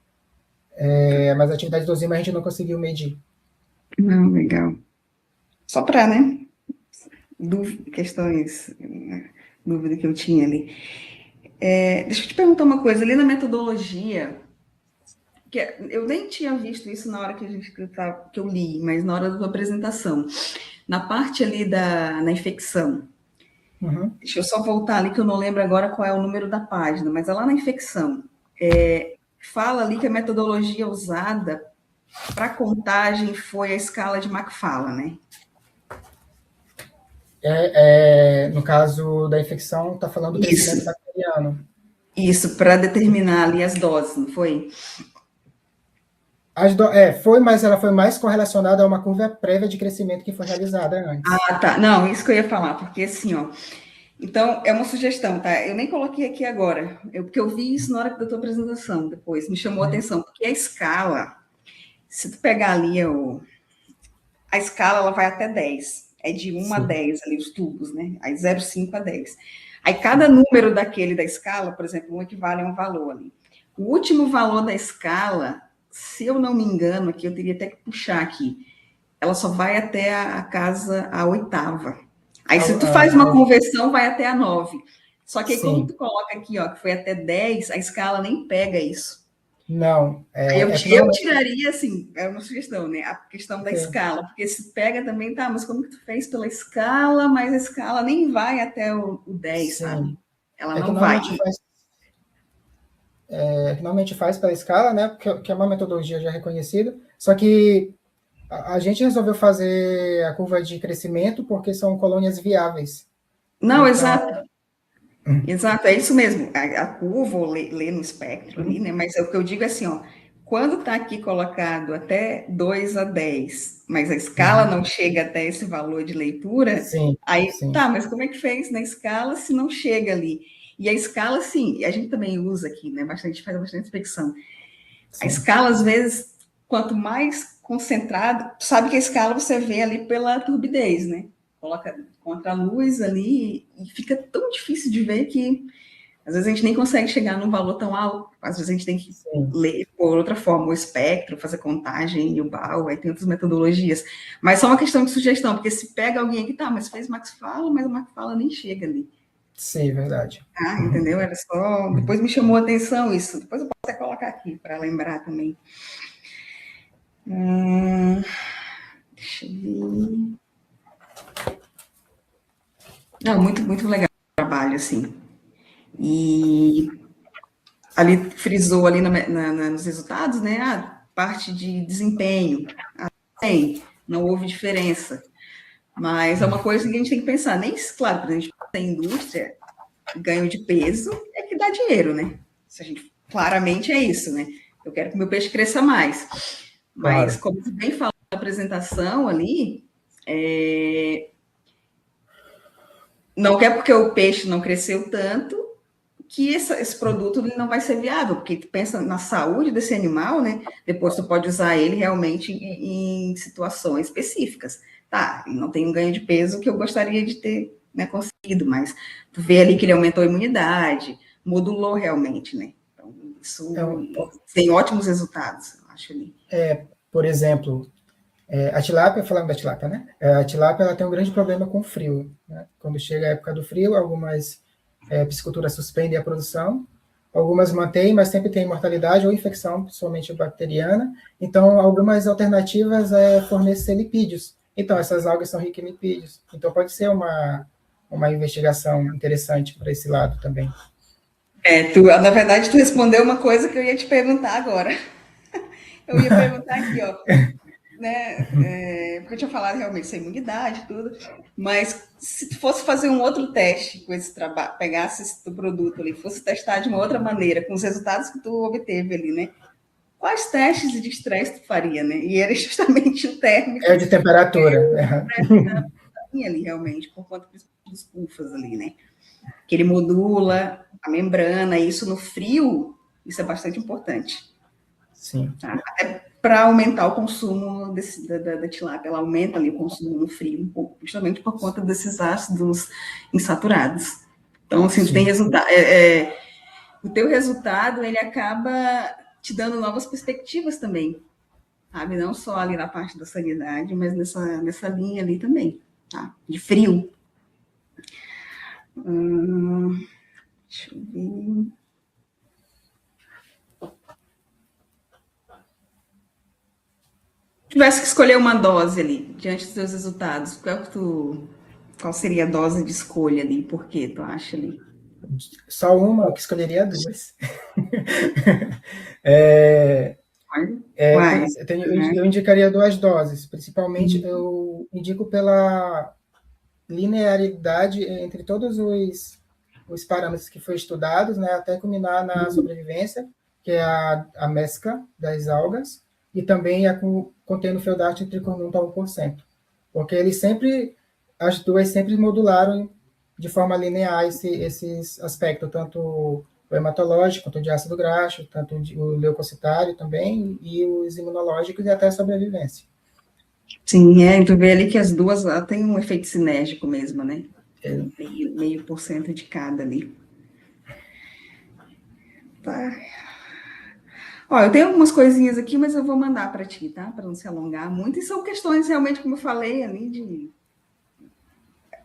Mas a atividade de lisozima a gente não conseguiu medir. Não, legal. Só para, né? Dúvida que eu tinha ali. Deixa eu te perguntar uma coisa, ali na metodologia, que eu nem tinha visto isso na hora que eu li, mas na hora da tua apresentação. Na parte ali na infecção, deixa eu só voltar ali, que eu não lembro agora qual é o número da página, mas é lá na infecção. Fala ali que a metodologia usada para contagem foi a escala de McFarlane, né? No caso da infecção, está falando do crescimento bacteriano. Isso, para determinar ali as doses, não foi? Foi, mas ela foi mais correlacionada a uma curva prévia de crescimento que foi realizada antes. Ah, tá. Não, isso que eu ia falar, porque assim, ó. Então, é uma sugestão, tá? Eu nem coloquei aqui agora, porque eu vi isso na hora da tua apresentação depois, me chamou a atenção, porque a escala, se tu pegar ali a escala, ela vai até 10. É de 1 a 10 ali, os tubos, né? Aí 0,5 a 10. Aí cada número daquele da escala, por exemplo, um equivale a um valor ali. O último valor da escala, se eu não me engano, aqui eu teria até que puxar aqui, ela só vai até a oitava. Aí se tu faz uma conversão, vai até a 9. Só que aí, quando tu coloca aqui, ó, que foi até 10, a escala nem pega isso. Não. Eu tiraria, assim, é uma sugestão, né? A questão da escala, porque se pega também, tá, mas como que tu fez pela escala, mas a escala nem vai até o 10, sabe? Ela não vai. Normalmente faz pela escala, né? Que é uma metodologia já reconhecida, só que a gente resolveu fazer a curva de crescimento porque são colônias viáveis. Não, então, exato. Exato, é isso mesmo. A curva, ou ler no espectro ali, né? Mas o que eu digo é assim, ó, quando está aqui colocado até 2 a 10, mas a escala não chega até esse valor de leitura, aí tá, mas como é que fez na escala se não chega ali? E a escala, sim, a gente também usa aqui, né? Bastante, faz bastante inspeção. A escala, às vezes, quanto mais concentrado, sabe que a escala você vê ali pela turbidez, né? Coloca contra a luz ali e fica tão difícil de ver que às vezes a gente nem consegue chegar num valor tão alto. Às vezes a gente tem que ler por outra forma, o espectro, fazer contagem, o BAL, aí tem outras metodologias. Mas só uma questão de sugestão, porque se pega alguém aqui, tá, mas fez McFarlane, mas o McFarlane nem chega ali. Sim, verdade. Entendeu? Era só... Depois me chamou a atenção isso. Depois eu posso até colocar aqui, para lembrar também. Deixa eu ver... Não, muito, muito legal o trabalho, assim. E ali frisou ali nos resultados, né? A parte de desempenho. Não houve diferença. Mas é uma coisa que a gente tem que pensar. Nem, claro, para a gente ter indústria, ganho de peso é que dá dinheiro, né? Se a gente, claramente é isso, né? Eu quero que o meu peixe cresça mais. Mas, como você bem falou na apresentação ali, não quer porque o peixe não cresceu tanto que esse produto não vai ser viável, porque tu pensa na saúde desse animal, né? Depois tu pode usar ele realmente em situações específicas. Tá, não tem um ganho de peso que eu gostaria de ter, né, conseguido, mas tu vê ali que ele aumentou a imunidade, modulou realmente, né? Então, isso tem ótimos resultados, eu acho ali. Por exemplo, a tilápia, falando da tilápia, né? A tilápia ela tem um grande problema com o frio, né? Quando chega a época do frio, algumas pisciculturas suspendem a produção, algumas mantêm, mas sempre tem mortalidade ou infecção, principalmente bacteriana. Então, algumas alternativas é fornecer lipídios. Então, essas algas são ricas em lipídios. Então, pode ser uma investigação interessante para esse lado também. Na verdade, tu respondeu uma coisa que eu ia te perguntar agora. Eu ia perguntar aqui, ó, né? Porque eu tinha falado realmente da imunidade, tudo, mas se tu fosse fazer um outro teste com esse trabalho, pegasse esse teu produto ali, fosse testar de uma outra maneira, com os resultados que tu obteve ali, né? Quais testes de estresse tu faria, né? E era justamente o térmico. De temperatura. Ali, realmente, por conta dos pulfas ali, né? Que ele modula a membrana, e isso no frio, isso é bastante importante. Sim. Tá? Até para aumentar o consumo da tilápia, ela aumenta ali o consumo no frio um pouco, justamente por conta desses ácidos insaturados. Então, assim, tu tem resultado. O teu resultado, ele acaba te dando novas perspectivas também. sabe? Não só ali na parte da sanidade, mas nessa linha ali também, tá? De frio. Deixa eu ver. Se tivesse que escolher uma dose ali, diante dos seus resultados, qual seria a dose de escolha ali? Por que tu acha ali? Só uma, eu que escolheria duas. Eu indicaria 2 doses, principalmente eu indico pela linearidade entre todos os parâmetros que foram estudados, né, até culminar na sobrevivência, que é a mescla das algas, e também contendo feldate tricornum a 1%. Porque as duas sempre modularam de forma linear esses aspectos, tanto o hematológico, quanto o de ácido graxo, tanto o leucocitário também, e os imunológicos e até a sobrevivência. Sim, tu vê ali que as duas têm um efeito sinérgico mesmo, né? Meio por cento de cada ali. Tá. Ó, eu tenho algumas coisinhas aqui, mas eu vou mandar para ti, tá? Para não se alongar muito. E são questões, realmente, como eu falei ali,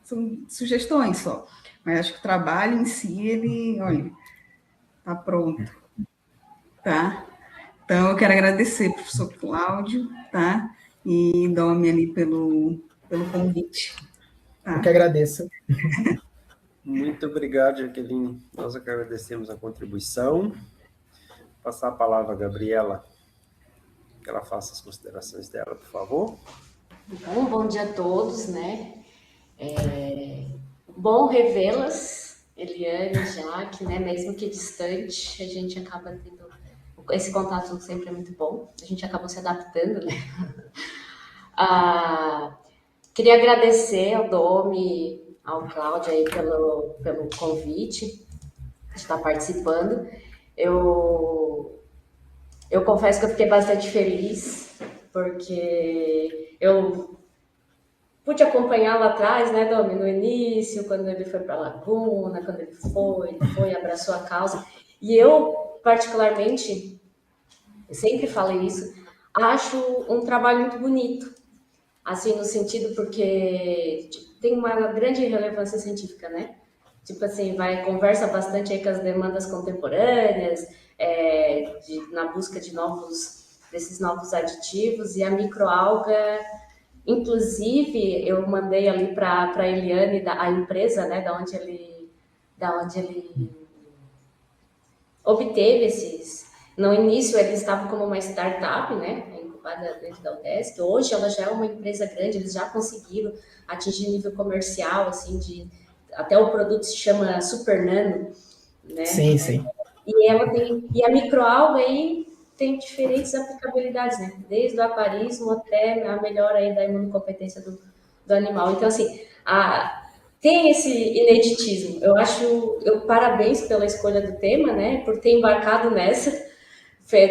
são sugestões só. Mas acho que o trabalho em si, ele, olha, tá pronto. Tá? Então, eu quero agradecer, professor Cláudio, tá? E Domi ali pelo convite. Tá? Eu que agradeço. Muito obrigado, Jaqueline. Nós agradecemos a contribuição. Vou passar a palavra à Gabriela, que ela faça as considerações dela, por favor. Então, bom dia a todos, né? Bom revê-las, Eliane, Jaque, né? Mesmo que distante, a gente acaba tendo... Esse contato sempre é muito bom, a gente acabou se adaptando, né? Queria agradecer ao Domi, ao Cláudio aí pelo convite de estar participando. Eu confesso que eu fiquei bastante feliz, porque eu pude acompanhar lá atrás, né, Domi, no início, quando ele foi para a Laguna, quando ele foi, abraçou a causa. E eu, particularmente, eu sempre falei isso, acho um trabalho muito bonito. Assim, no sentido porque tem uma grande relevância científica, né? Tipo assim, conversa bastante aí com as demandas contemporâneas, na busca desses novos aditivos, e a microalga, inclusive, eu mandei ali para a Eliane, a empresa, né, da onde ele obteve esses... No início, eles estavam como uma startup, né, incubada dentro da UDESC. Hoje, ela já é uma empresa grande, eles já conseguiram atingir nível comercial, assim, até o produto se chama Super Nano, né? Sim, sim. E a microalga aí tem diferentes aplicabilidades, né? Desde o aquarismo até a melhora aí da imunocompetência do animal. Então, assim, tem esse ineditismo. Eu parabéns pela escolha do tema, né? Por ter embarcado nessa.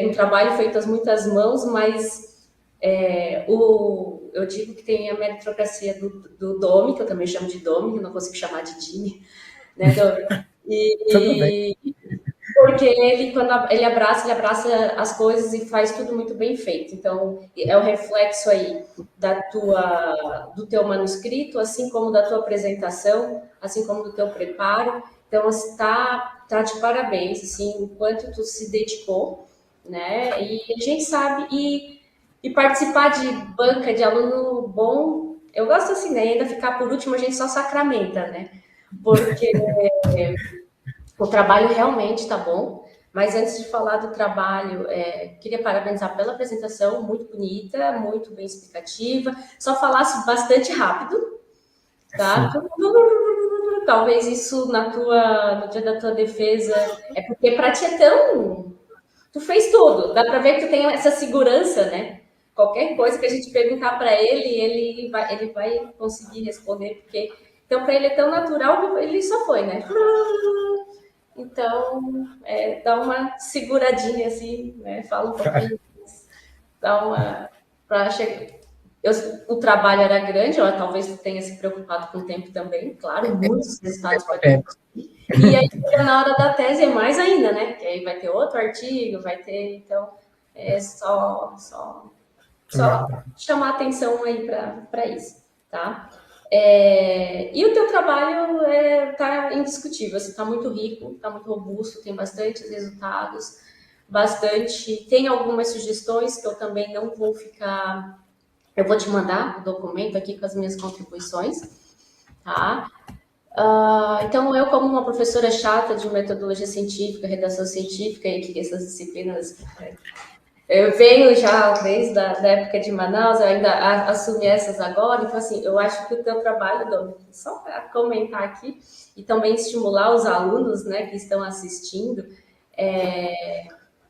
Um trabalho feito às muitas mãos, mas eu digo que tem a meritocracia do Domi, que eu também chamo de Domi, que eu não consigo chamar de Dini, né, Domi? Porque ele, quando ele abraça as coisas e faz tudo muito bem feito. Então, é o reflexo aí do teu manuscrito, assim como da tua apresentação, assim como do teu preparo. Então, está de parabéns, assim, o quanto tu se dedicou, né? E a gente sabe, e participar de banca de aluno bom, eu gosto assim, né? Ainda ficar por último, a gente só sacramenta, né? Porque o trabalho realmente está bom, mas antes de falar do trabalho, queria parabenizar pela apresentação, muito bonita, muito bem explicativa. Só falasse bastante rápido, tá? Talvez isso no dia da tua defesa, porque para ti é tão... Tu fez tudo, dá para ver que tu tem essa segurança, né? Qualquer coisa que a gente perguntar para ele vai conseguir responder, porque... Então, para ele é tão natural, ele só foi, né? Então, dá uma seguradinha assim, né? Fala um pouquinho, dá uma... O trabalho era grande, ó, talvez tu tenha se preocupado com o tempo também, claro, muitos resultados para ter. E aí, na hora da tese é mais ainda, né? Que aí vai ter outro artigo, vai ter, então, só Só chamar atenção aí para isso, tá? E o teu trabalho está indiscutível, você está muito rico, está muito robusto, tem bastantes resultados, tem algumas sugestões que eu também não vou ficar... Eu vou te mandar o documento aqui com as minhas contribuições, tá? Então, eu, como uma professora chata de metodologia científica, redação científica, e que essas disciplinas... Eu venho já desde a época de Manaus, eu ainda assumi essas agora, então, assim, eu acho que o teu trabalho, Dom, só para comentar aqui, e também estimular os alunos, né, que estão assistindo,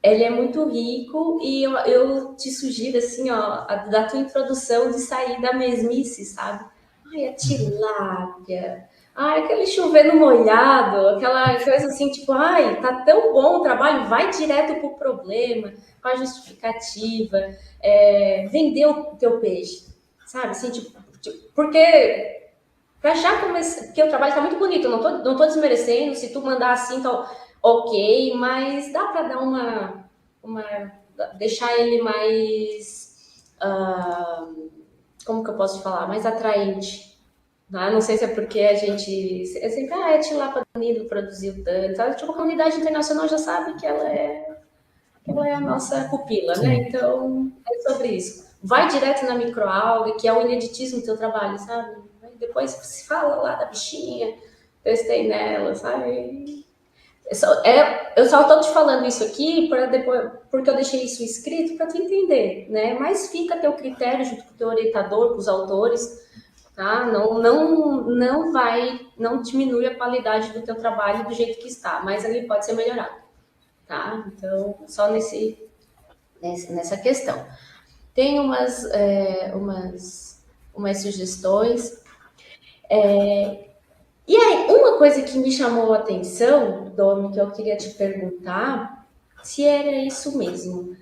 ele é muito rico, e eu te sugiro, assim, ó, da tua introdução, de sair da mesmice, sabe? Ai, a tilápia, ai, aquele chovendo molhado, aquela coisa assim, tipo, ai, tá tão bom o trabalho, vai direto pro problema, com a justificativa, vender o teu peixe, sabe? Assim, tipo, porque para já começar, porque o trabalho tá muito bonito, eu não tô desmerecendo, se tu mandar assim, tá ok, mas dá para dar uma deixar ele mais, como que eu posso falar, mais atraente. Não sei se é porque a gente é sempre, tilápia do Nilo produziu tanto, sabe? Tipo, a comunidade internacional já sabe que ela é a nossa pupila, né? Então, é sobre isso. Vai direto na microalga, que é o ineditismo do teu trabalho, sabe? Depois se fala lá da bichinha, testei nela, sabe? Eu só estou te falando isso aqui porque eu deixei isso escrito para tu entender, né? Mas fica a teu critério junto com o teu orientador, com os autores, tá? Não diminui a qualidade do teu trabalho do jeito que está, mas ele pode ser melhorado, tá? Então, só nessa questão. Tem umas sugestões. E aí, uma coisa que me chamou a atenção, Domi, que eu queria te perguntar, se era isso mesmo.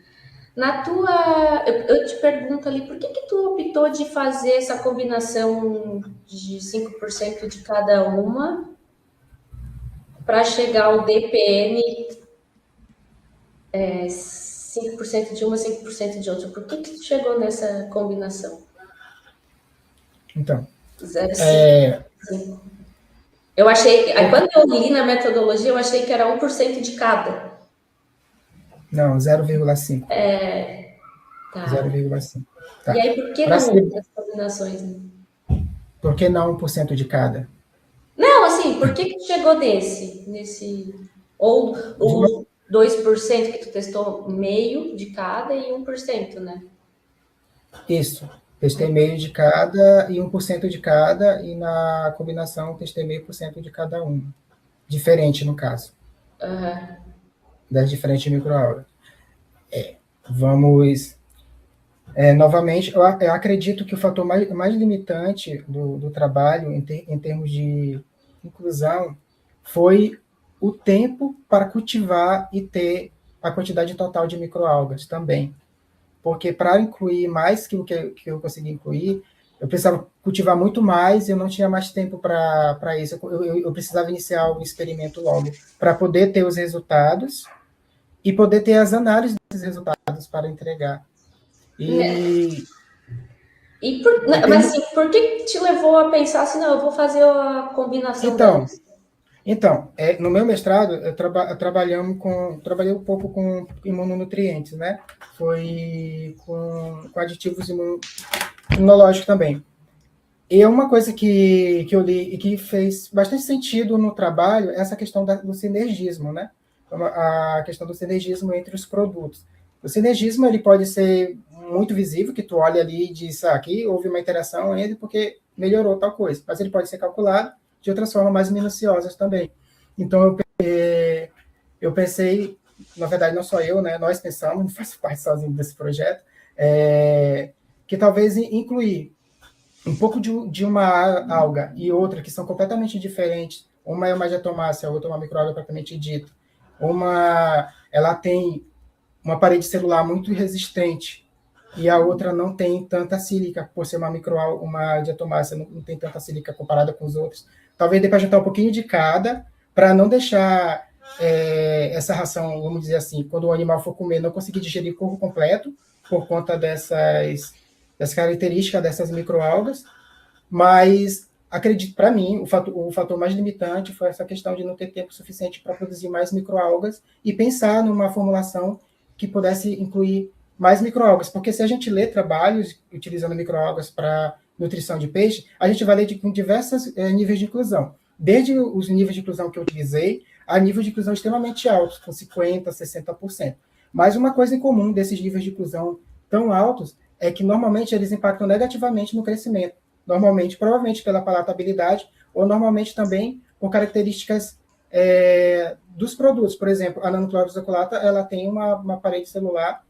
Eu te pergunto ali, por que tu optou de fazer essa combinação de 5% de cada uma para chegar ao DPN 5% de uma, 5% de outra? Por que tu chegou nessa combinação? Então, 0,5. Eu achei, quando eu li na metodologia, eu achei que era 1% de cada. Não, 0,5. Tá. 0,5. Tá. E aí, por que não outras combinações? Né? Por que não 1% de cada? Não, assim, por que chegou nesse ou 2% que tu testou meio de cada e 1%, né? Isso. Testei meio de cada e 1% de cada, e na combinação testei 0,5% de cada um. Diferente, no caso. Das diferentes microalgas. Vamos... novamente, eu acredito que o fator mais limitante do trabalho, em termos de inclusão, foi o tempo para cultivar e ter a quantidade total de microalgas também. Porque para incluir mais que o que eu consegui incluir, eu precisava cultivar muito mais e eu não tinha mais tempo para isso. Eu precisava iniciar o experimento logo, para poder ter os resultados e poder ter as análises desses resultados para entregar. Mas assim, por que te levou a pensar assim, não, eu vou fazer a combinação delas? Então, no meu mestrado, eu trabalhei um pouco com imunonutrientes, né? Foi com aditivos imunológicos também. E é uma coisa que eu li e que fez bastante sentido no trabalho, é essa questão do sinergismo, né? A questão do sinergismo entre os produtos. O sinergismo ele pode ser muito visível, que tu olha ali e diz, aqui houve uma interação entre porque melhorou tal coisa, mas ele pode ser calculado de outras formas mais minuciosas também. Então, eu pensei, na verdade, não só eu, né, nós pensamos, não faço parte sozinho desse projeto, que talvez incluir um pouco de uma alga e outra que são completamente diferentes, uma é uma diatomácea, a outra é uma microalga propriamente dita, ela tem uma parede celular muito resistente, e a outra não tem tanta sílica, por ser uma diatomácea, não tem tanta sílica comparada com os outros. Talvez dê para juntar um pouquinho de cada, para não deixar essa ração, vamos dizer assim, quando o animal for comer, não conseguir digerir por completo, por conta dessas características dessas microalgas, mas acredito, para mim, o fator mais limitante foi essa questão de não ter tempo suficiente para produzir mais microalgas e pensar numa formulação que pudesse incluir mais microalgas, porque se a gente lê trabalhos utilizando microalgas para nutrição de peixe, a gente vai ler com diversos níveis de inclusão, desde os níveis de inclusão que eu utilizei a níveis de inclusão extremamente altos, com 50%, 60%. Mas uma coisa em comum desses níveis de inclusão tão altos é que normalmente eles impactam negativamente no crescimento, normalmente, provavelmente pela palatabilidade, ou normalmente também por características dos produtos. Por exemplo, a nanoclorose oculata, ela tem uma parede celular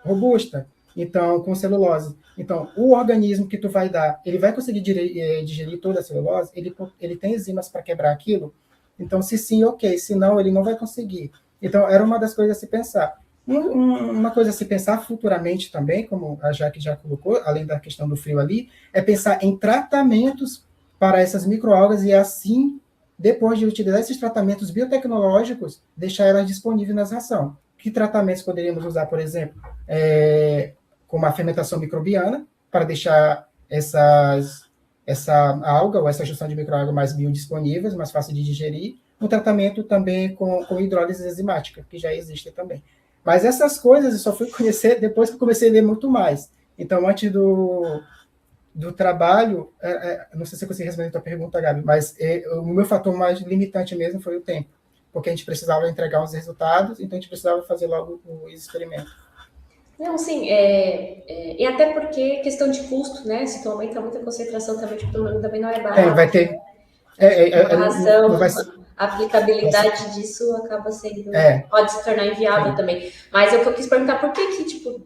robusta, então, com celulose. Então, o organismo que tu vai dar, ele vai conseguir digerir toda a celulose? Ele tem enzimas para quebrar aquilo? Então, se sim, ok. Se não, ele não vai conseguir. Então, era uma das coisas a se pensar. Uma coisa a se pensar futuramente também, como a Jaque já colocou, além da questão do frio ali, é pensar em tratamentos para essas microalgas e assim, depois de utilizar esses tratamentos biotecnológicos, deixar elas disponíveis nas rações. Que tratamentos poderíamos usar, por exemplo, como a fermentação microbiana, para deixar essa alga ou essa junção de microalga mais biodisponíveis, mais fácil de digerir, um tratamento também com hidrólise enzimática, que já existe também. Mas essas coisas eu só fui conhecer depois que comecei a ler muito mais. Então, antes do trabalho, não sei se eu consegui responder a tua pergunta, Gabi, mas o meu fator mais limitante mesmo foi o tempo, porque a gente precisava entregar os resultados, então a gente precisava fazer logo o experimento. Não, sim, e até porque questão de custo, né? Se tu aumenta muito a concentração também, tipo, também não é barato. Vai ter... A aplicabilidade disso acaba sendo... pode se tornar inviável também. Mas o que eu quis perguntar, por que tipo...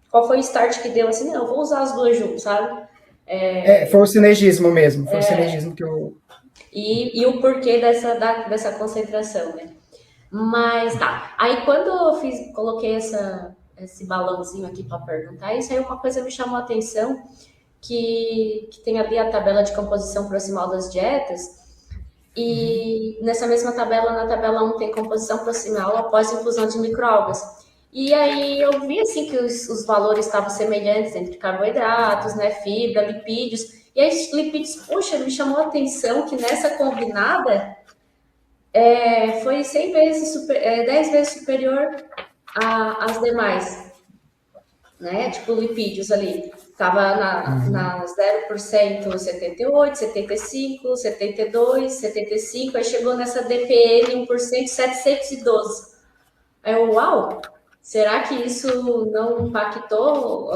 Qual foi o start que deu assim? Não, eu vou usar as duas juntas, sabe? Foi o sinergismo mesmo. Foi o sinergismo que eu... E o porquê dessa concentração, né? Mas tá. Aí quando eu coloquei esse balãozinho aqui para perguntar, isso aí uma coisa me chamou a atenção, que tem ali a tabela de composição proximal das dietas, e nessa mesma tabela, na tabela 1, tem composição proximal após infusão de microalgas. E aí eu vi assim que os valores estavam semelhantes entre carboidratos, né, fibra, lipídios. E aí lipídios, poxa, me chamou a atenção que nessa combinada foi 10 vezes superior às demais, né? Tipo lipídios ali. Estava na 0% 78, 75, 72, 75, aí chegou nessa DPN 1% 712. Aí eu, uau! Será que isso não impactou?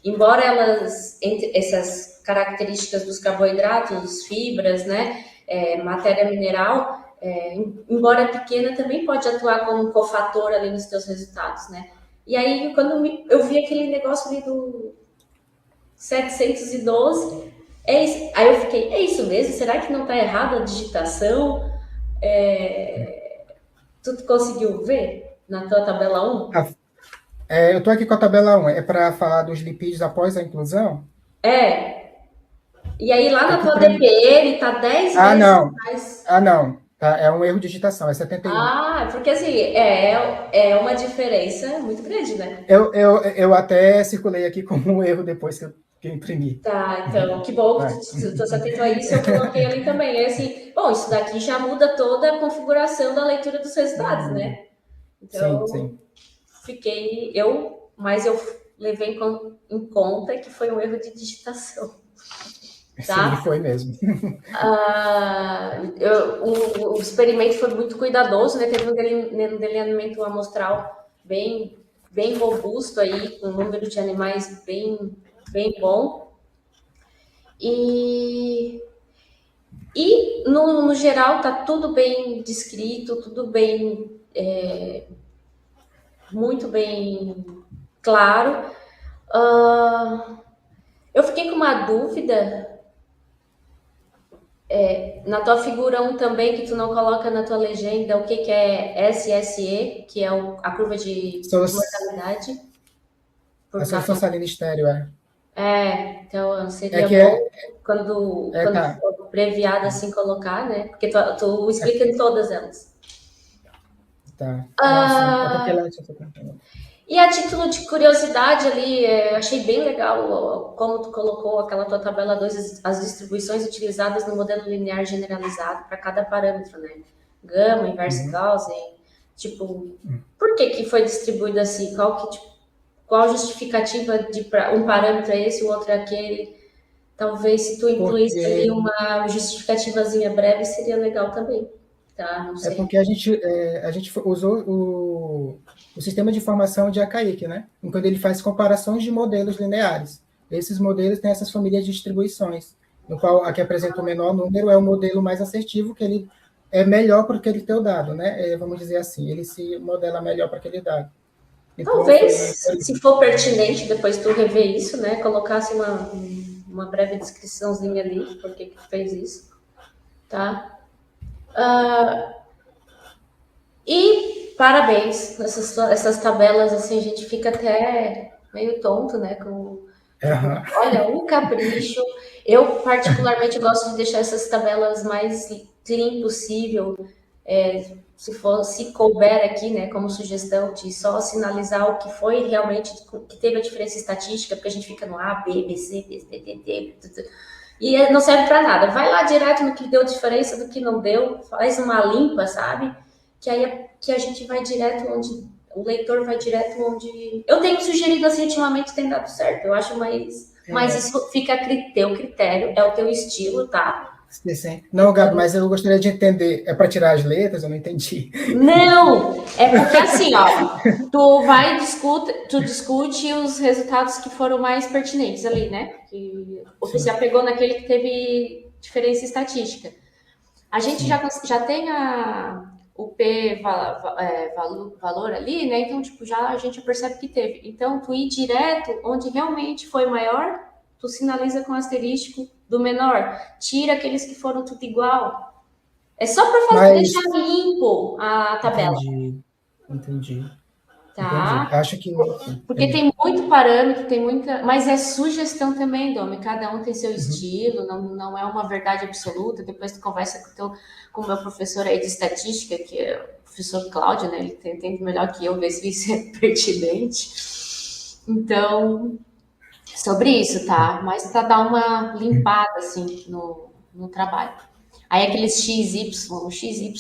Embora essas características dos carboidratos, fibras, né, matéria mineral, embora pequena, também pode atuar como um cofator ali nos teus resultados, né? E aí, quando eu vi aquele negócio ali do 712, aí eu fiquei, é isso mesmo? Será que não está errada a digitação? Tu conseguiu ver na tua tabela 1? Eu estou aqui com a tabela 1. É para falar dos lipídios após a inclusão? E aí, lá na tua DPN, tá 10 vezes mais... não. Tá, é um erro de digitação, é 71. Porque assim, é uma diferença muito grande, né? Eu até circulei aqui como um erro depois que eu imprimi. Tá, então, que bom que tu se atentou a isso, eu coloquei ali também. É assim, bom, isso daqui já muda toda a configuração da leitura dos resultados, né? Então, sim. Mas eu levei em conta que foi um erro de digitação. Tá? Sim, foi mesmo. O experimento foi muito cuidadoso, né? Teve um delineamento amostral bem robusto aí, com um número de animais bem bom. E no geral tá tudo bem descrito, tudo bem, muito bem claro. Eu fiquei com uma dúvida. Na tua figura 1 também, que tu não coloca na tua legenda, o que é SSE, que é a curva de mortalidade? A solução salina estéreo, então seria bom quando for abreviado assim colocar, né? Porque tu explica em todas elas. Tá. E a título de curiosidade ali, achei bem legal como tu colocou aquela tua tabela 2, as distribuições utilizadas no modelo linear generalizado para cada parâmetro, né? Gama, inverso Gaussian, tipo, por que foi distribuído assim? Qual a justificativa de um parâmetro é esse, o outro é aquele? Talvez se tu incluísse ali uma justificativazinha breve, seria legal também, tá? Não sei. É porque a gente usou o sistema de informação de Akaique, né? Quando ele faz comparações de modelos lineares. Esses modelos têm essas famílias de distribuições, no qual a que apresenta o menor número é o modelo mais assertivo, que ele é melhor porque ele tem o dado, né? Vamos dizer assim, ele se modela melhor para aquele dado. Então, talvez, se for pertinente, depois tu rever isso, né? Colocasse uma breve descriçãozinha ali, por que fez isso, tá? E parabéns, essas tabelas, assim, a gente fica até meio tonto, né? Olha, um capricho. Eu, particularmente, gosto de deixar essas tabelas mais clean possível. Se couber aqui, né, como sugestão, de só sinalizar o que foi realmente, que teve a diferença estatística, porque a gente fica no A, B, B, C, B, D, D, e não serve para nada. Vai lá direto no que deu diferença, do que não deu, faz uma limpa, sabe? Que aí que a gente vai direto onde o leitor vai direto onde. Eu tenho sugerido assim ultimamente, tem dado certo. Eu acho mas isso fica a teu critério, é o teu estilo, tá? Sim. Não, Gabi, mas eu gostaria de entender. É para tirar as letras? Eu não entendi. Não! É porque assim, ó, tu discute os resultados que foram mais pertinentes ali, né? Que você já pegou naquele que teve diferença estatística. A gente já tem o P valor ali, né? Então, tipo, já a gente percebe que teve. Então, tu ir direto onde realmente foi maior, tu sinaliza com asterístico do menor. Tira aqueles que foram tudo igual. É só para deixar limpo a tabela. Entendi. Tá? Entendi. Acho que... Porque tem muito parâmetro, tem muita... Mas é sugestão também, Domi. Cada um tem seu estilo, não é uma verdade absoluta. Depois tu conversa com o meu professor aí de estatística, que é o professor Cláudio, né? Ele entende melhor que eu, ver se isso é pertinente. Então, sobre isso, tá? Mas para dar uma limpada, assim, no trabalho. Aí aqueles XY, XYZ,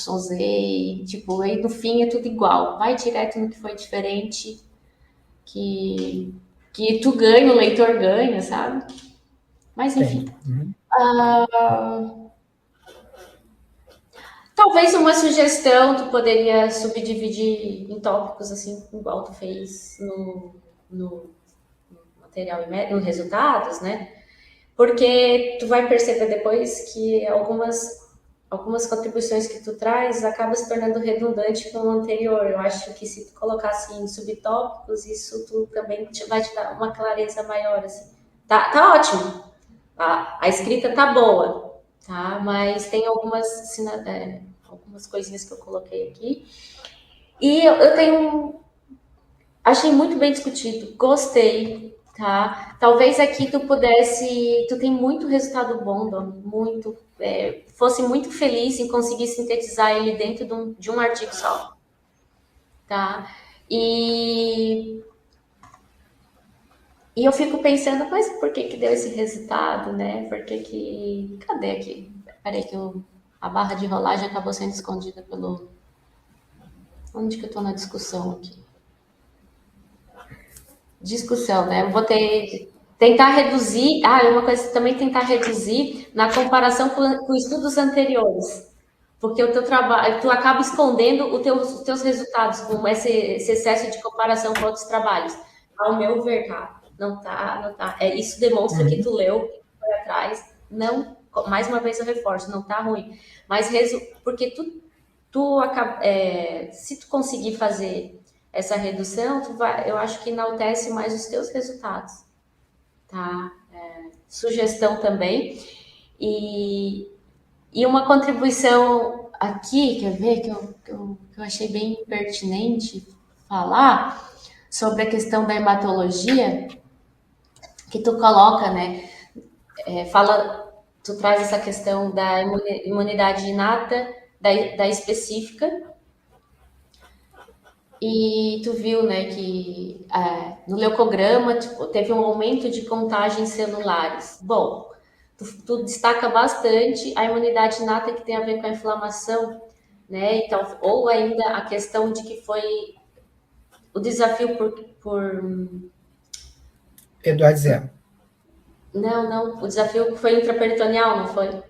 tipo, aí no fim é tudo igual. Vai direto no que foi diferente, que tu ganha, o leitor ganha, sabe? Mas enfim. Talvez uma sugestão, tu poderia subdividir em tópicos, assim, igual tu fez no material e no resultados, né? Porque tu vai perceber depois que algumas contribuições que tu traz acaba se tornando redundante com o anterior. Eu acho que se tu colocasse em subtópicos, isso tu também vai te dar uma clareza maior, assim. Tá ótimo. A escrita tá boa, tá? Mas tem algumas coisinhas que eu coloquei aqui. E achei muito bem discutido, gostei, tá? Talvez aqui tu tem muito resultado bom, Dom, muito, fosse muito feliz em conseguir sintetizar ele dentro de um artigo só, tá? E eu fico pensando, mas por que deu esse resultado, né? Cadê aqui? Peraí que a barra de rolagem acabou sendo escondida pelo... Onde que eu tô na discussão aqui? Discussão, né? Eu vou tentar reduzir. Uma coisa também tentar reduzir na comparação com estudos anteriores. Porque o teu trabalho, tu acaba escondendo os teus resultados com esse excesso de comparação com outros trabalhos. Ao meu ver, tá? Não tá. Isso demonstra que tu leu, que tu foi atrás. Não, mais uma vez eu reforço, não tá ruim. Mas porque tu acaba, se tu conseguir fazer essa redução, eu acho que enaltece mais os teus resultados, tá? Sugestão também. E uma contribuição aqui, quer ver, que eu achei bem pertinente falar sobre a questão da hematologia, que tu coloca, né? Tu traz essa questão da imunidade inata, da específica. E tu viu, né, que no leucograma tipo, teve um aumento de contagens celulares. Bom, tu destaca bastante a imunidade inata que tem a ver com a inflamação, né? Então, ou ainda a questão de que foi o desafio por... Eduardo Zé. Não, o desafio foi intraperitoneal, não foi?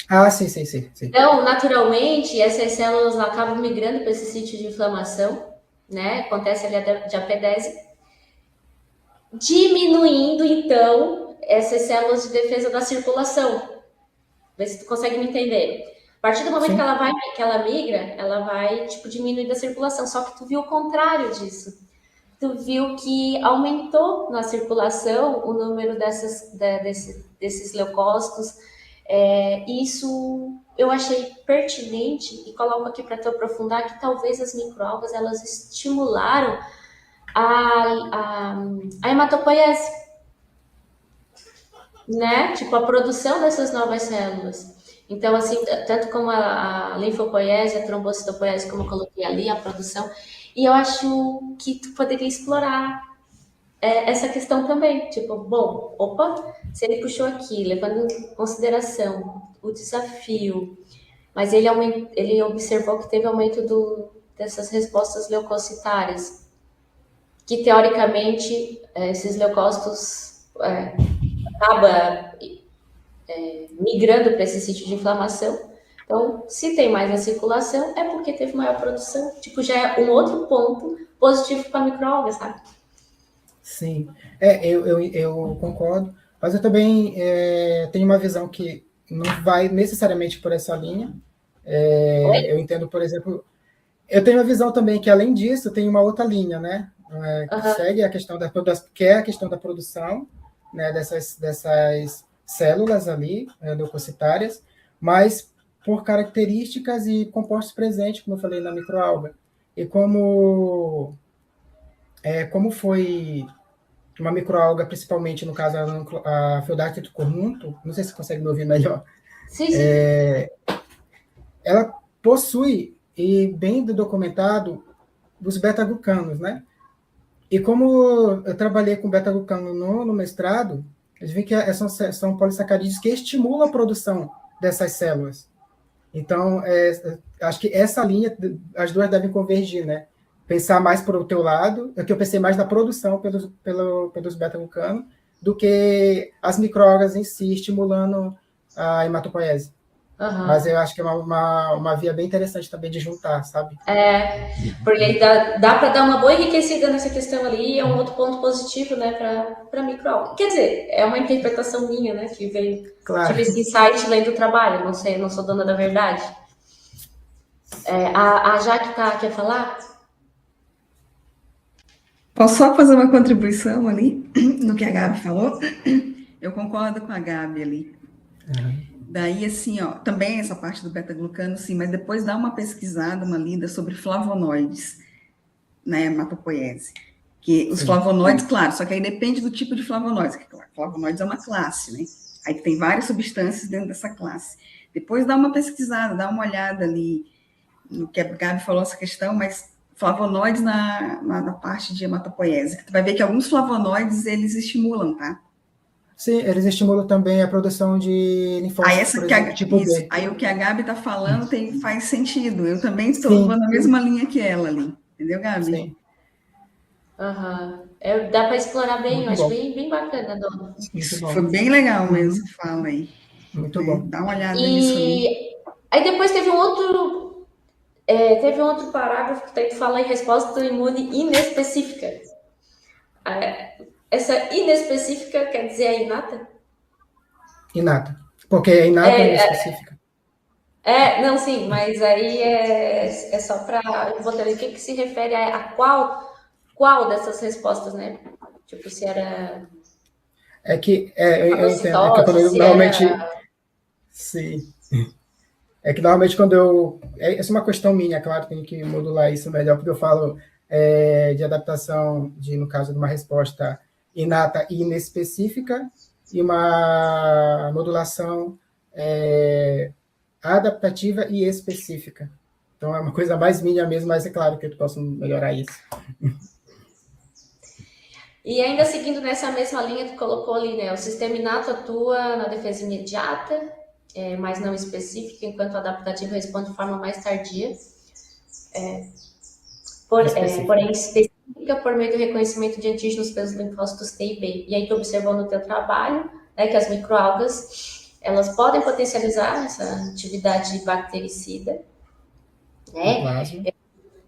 Ah, sim. Então, naturalmente, essas células acabam migrando para esse sítio de inflamação, né? Acontece ali a diapedese, diminuindo, então, essas células de defesa da circulação. Vê se tu consegue me entender. A partir do momento que ela migra, ela vai, tipo, diminuir da circulação. Só que tu viu o contrário disso. Tu viu que aumentou na circulação o número desses leucócitos. Isso eu achei pertinente e coloco aqui para tu aprofundar que talvez as microalgas elas estimularam a hematopoiese, né? Tipo, a produção dessas novas células. Então, assim, tanto como a linfopoiese, a trombocitopoiese, como eu coloquei ali, a produção. E eu acho que tu poderia explorar essa questão também. Tipo, bom, opa, se ele puxou aqui, levando em consideração o desafio, mas ele observou que teve aumento dessas respostas leucocitárias, que teoricamente esses leucócitos acaba migrando para esse sítio de inflamação. Então, se tem mais na circulação, é porque teve maior produção. Tipo, já é um outro ponto positivo para a microalga, sabe? Sim, eu concordo, mas eu também tenho uma visão que não vai necessariamente por essa linha. Eu entendo, por exemplo, eu tenho uma visão também que, além disso, tem uma outra linha, né? Que segue a questão que é a questão da produção, né, dessas células ali, leucocitárias, mas por características e compostos presentes, como eu falei, na microalga. E como foi uma microalga, principalmente, no caso, a Pheodactyl cornunto, não sei se você consegue me ouvir melhor. Sim. Ela possui, e bem documentado, os beta-glucanos, né? E como eu trabalhei com beta-glucano no mestrado, eu vi que são polissacarídeos que estimulam a produção dessas células. Então, acho que essa linha, as duas devem convergir, né? Pensar mais para o teu lado, é que eu pensei mais na produção pelos beta-glucanos do que as microalgas em si estimulando a hematopoiese. Mas eu acho que é uma via bem interessante também de juntar, sabe? Porque aí dá para dar uma boa enriquecida nessa questão ali, e é um outro ponto positivo, né, para microalga. Quer dizer, é uma interpretação minha, né, que veio, tive esse insight lendo o trabalho, não sei, não sou dona da verdade. A Jaque quer falar? Posso só fazer uma contribuição ali no que a Gabi falou? Eu concordo com a Gabi ali. Daí, assim, ó, também essa parte do beta-glucano, sim, mas depois dá uma pesquisada, uma lida sobre flavonoides na hematopoiese. Que os flavonoides, claro, só que aí depende do tipo de flavonoides, que claro, flavonoides é uma classe, né? Aí tem várias substâncias dentro dessa classe. Depois dá uma pesquisada, dá uma olhada ali no que a Gabi falou essa questão, mas flavonoides na parte de hematopoiese, que tu vai ver que alguns flavonoides eles estimulam, tá? Sim, eles estimulam também a produção de linfócitos, por exemplo, tipo B. Aí o que a Gabi está falando faz sentido. Eu também estou na mesma linha que ela ali. Entendeu, Gabi? Sim. Dá para explorar bem, eu acho bem bacana, Dona. Foi bem legal mesmo, fala aí. Muito bom. Dá uma olhada nisso ali. Aí depois teve um outro parágrafo que fala em resposta imune inespecífica. Essa inespecífica quer dizer a inata? Inata. Porque a inata é inespecífica. Não, sim, mas aí é só para botar ali o que se refere a qual dessas respostas, né? Tipo, se era... eu entendo. É que quando normalmente... Sim. É que normalmente quando essa é uma questão minha, claro, tenho que modular isso melhor, porque eu falo de adaptação, no caso de uma resposta inata e inespecífica, e uma modulação adaptativa e específica. Então, é uma coisa mais minha mesmo, mas é claro que eu posso melhorar isso. E ainda seguindo nessa mesma linha, tu colocou ali, né? O sistema inato atua na defesa imediata, mas não específica, enquanto o adaptativo responde de forma mais tardia. Porém específica por meio do reconhecimento de antígenos pelos linfócitos T e B. E aí tu observou no teu trabalho, né, que as microalgas, elas podem potencializar essa atividade bactericida, né?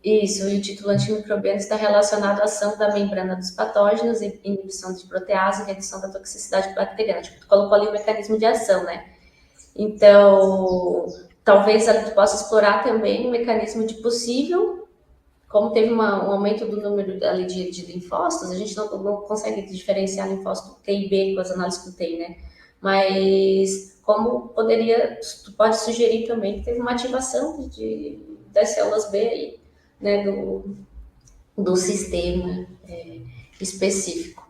Isso, e o título antimicrobiano está relacionado à ação da membrana dos patógenos, inibição de protease e redução da toxicidade bacteriana. Tipo, tu colocou ali o mecanismo de ação, né? Então, talvez tu possa explorar também o mecanismo de possível, como teve um aumento do número ali de linfócitos, a gente não consegue diferenciar linfócito T e B com as análises do T, né? Mas como tu pode sugerir também que teve uma ativação das células B aí, né, do sistema específico.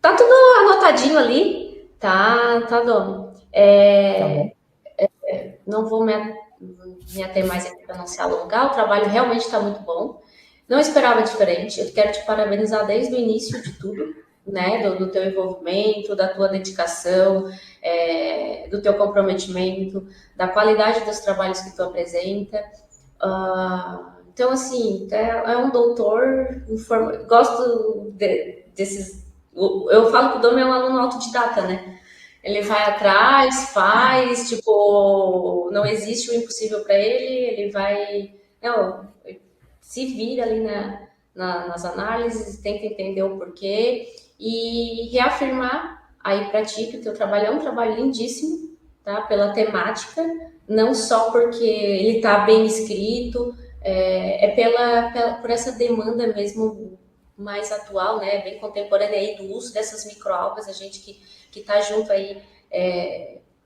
Tá tudo anotadinho ali, tá, Domi? Tá bom. Não vou me ater mais aqui para não se alongar, o trabalho realmente está muito bom. Não esperava diferente, eu quero te parabenizar desde o início de tudo, né, do teu envolvimento, da tua dedicação, do teu comprometimento, da qualidade dos trabalhos que tu apresenta. Então, assim, é um doutor, gosto desses... Eu falo que o Domi é um aluno autodidata, né? Ele vai atrás, faz, tipo, não existe o impossível para ele vai... se vira ali nas análises, tenta entender o porquê e reafirmar aí para ti que o teu trabalho é um trabalho lindíssimo, tá? Pela temática, não só porque ele está bem escrito, por essa demanda mesmo mais atual, né, bem contemporânea aí do uso dessas microalgas, a gente que está junto aí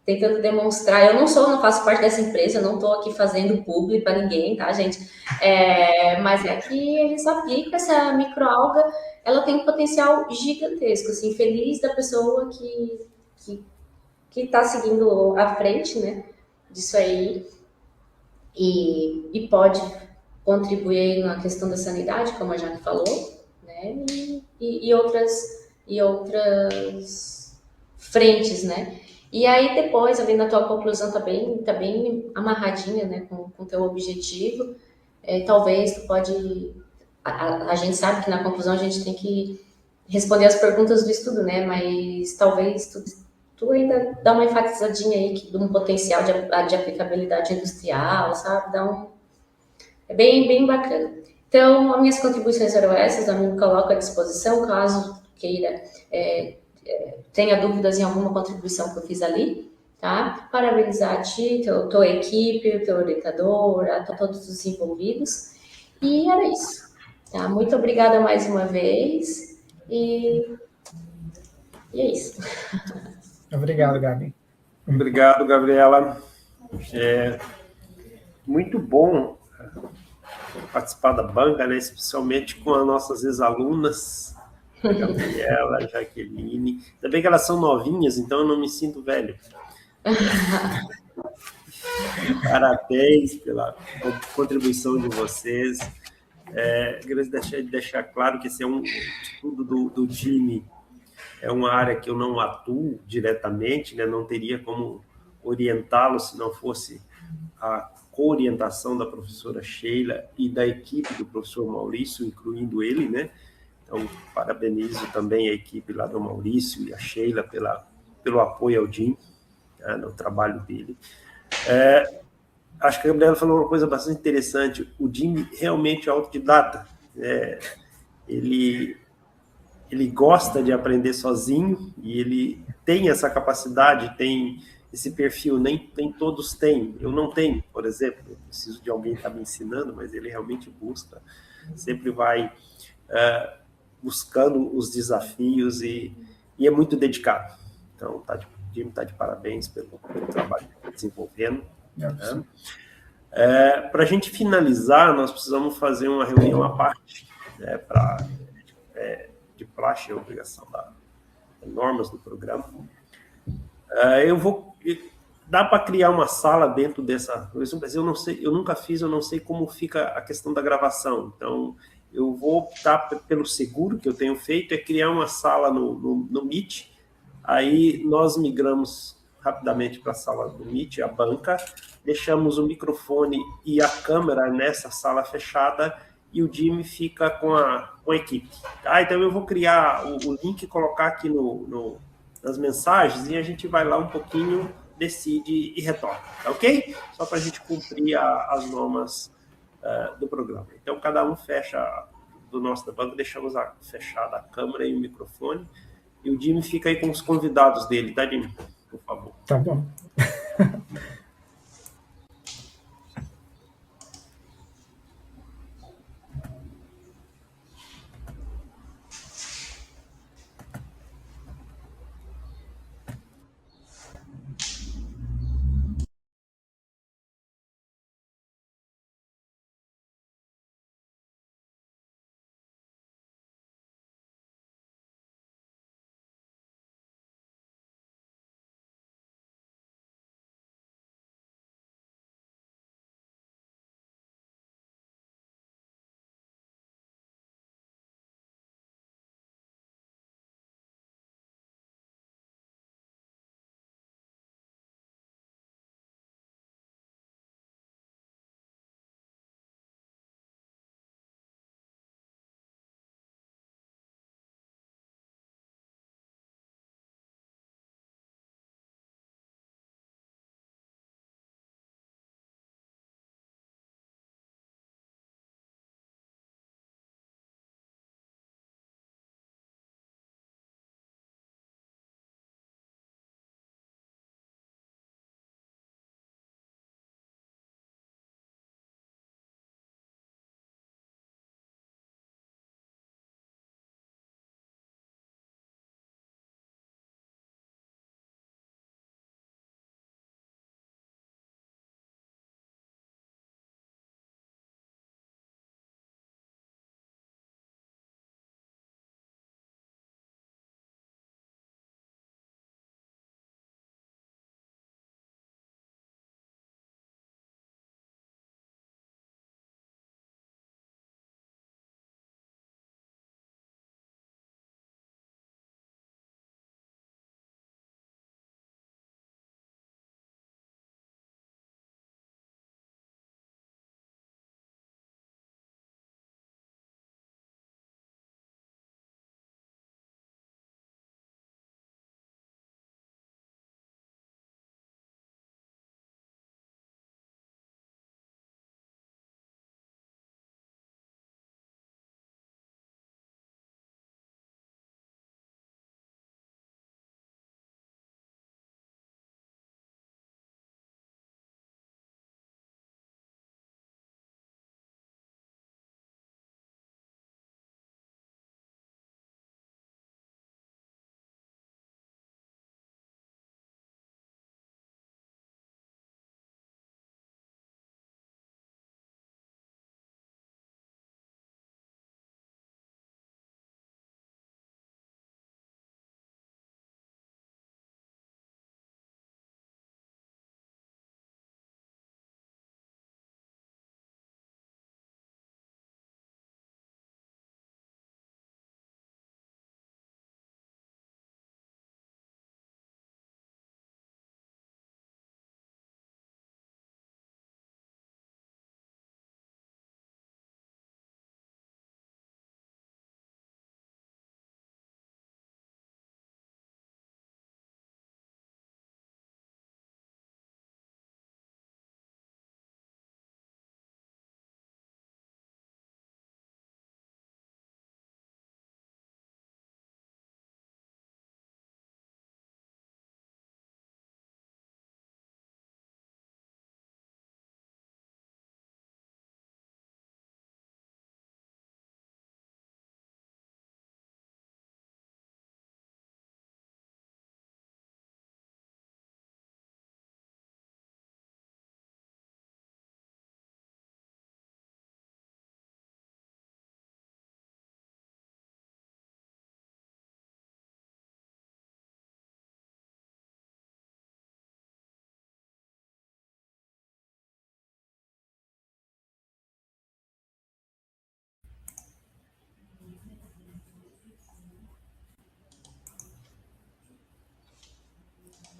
tentando demonstrar. Eu não faço parte dessa empresa, eu não estou aqui fazendo publi para ninguém, tá, gente? Mas que eles aplicam essa microalga, ela tem um potencial gigantesco, assim, feliz da pessoa que está seguindo à frente, né, disso aí, e pode contribuir aí na questão da sanidade, como a Jaque falou, né, e outras frentes, né. E aí depois, além da tua conclusão, tá bem amarradinha, né, com o teu objetivo. Talvez tu pode... A gente sabe que na conclusão a gente tem que responder as perguntas do estudo, né, mas talvez tu ainda dá uma enfatizadinha aí de um potencial de aplicabilidade industrial, sabe? É bem bacana. Então, as minhas contribuições eram essas, eu me coloco à disposição, caso queira... tenha dúvidas em alguma contribuição que eu fiz ali, tá? Parabenizar a ti, tua equipe, o teu orientador, a todos os envolvidos. E era isso, tá? Muito obrigada mais uma vez e é isso. Obrigado, Gabi. Obrigado, Gabriela. Muito bom participar da banca, né? Especialmente com as nossas ex-alunas, a Gabriela, a Jaqueline. Ainda bem que elas são novinhas, então eu não me sinto velho. Parabéns pela contribuição de vocês. Queria deixar claro que esse é um estudo do Jimmy, é uma área que eu não atuo diretamente, né? Não teria como orientá-lo se não fosse a co-orientação da professora Sheila e da equipe do professor Maurício, incluindo ele, né? Então, parabenizo também a equipe lá do Maurício e a Sheila pelo apoio ao Jim, né, no trabalho dele. Acho que a Gabriela falou uma coisa bastante interessante. O Jim realmente é autodidata. Ele gosta de aprender sozinho e ele tem essa capacidade, tem esse perfil, nem todos têm. Eu não tenho, por exemplo, eu preciso de alguém que está me ensinando, mas ele realmente busca, sempre vai buscando os desafios e é muito dedicado. Então, Jim está de parabéns pelo trabalho que está desenvolvendo. Né? Para a gente finalizar, nós precisamos fazer uma reunião à parte, né, de praxe e obrigação das normas do programa. Eu vou dá para criar uma sala dentro dessa. Eu não sei, eu nunca fiz, eu não sei como fica a questão da gravação. Então, eu vou optar pelo seguro que eu tenho feito, é criar uma sala no Meet. Aí nós migramos rapidamente para a sala do Meet, a banca, deixamos o microfone e a câmera nessa sala fechada e o Jimmy fica com a equipe. Tá? Então eu vou criar o link e colocar aqui nas mensagens e a gente vai lá um pouquinho, decide e retorna, tá ok? Só para a gente cumprir as normas do programa. Então cada um fecha do nosso da banca, deixamos fechada a câmera e o microfone e o Jimmy fica aí com os convidados dele, tá, Jimmy? Por favor. Tá bom.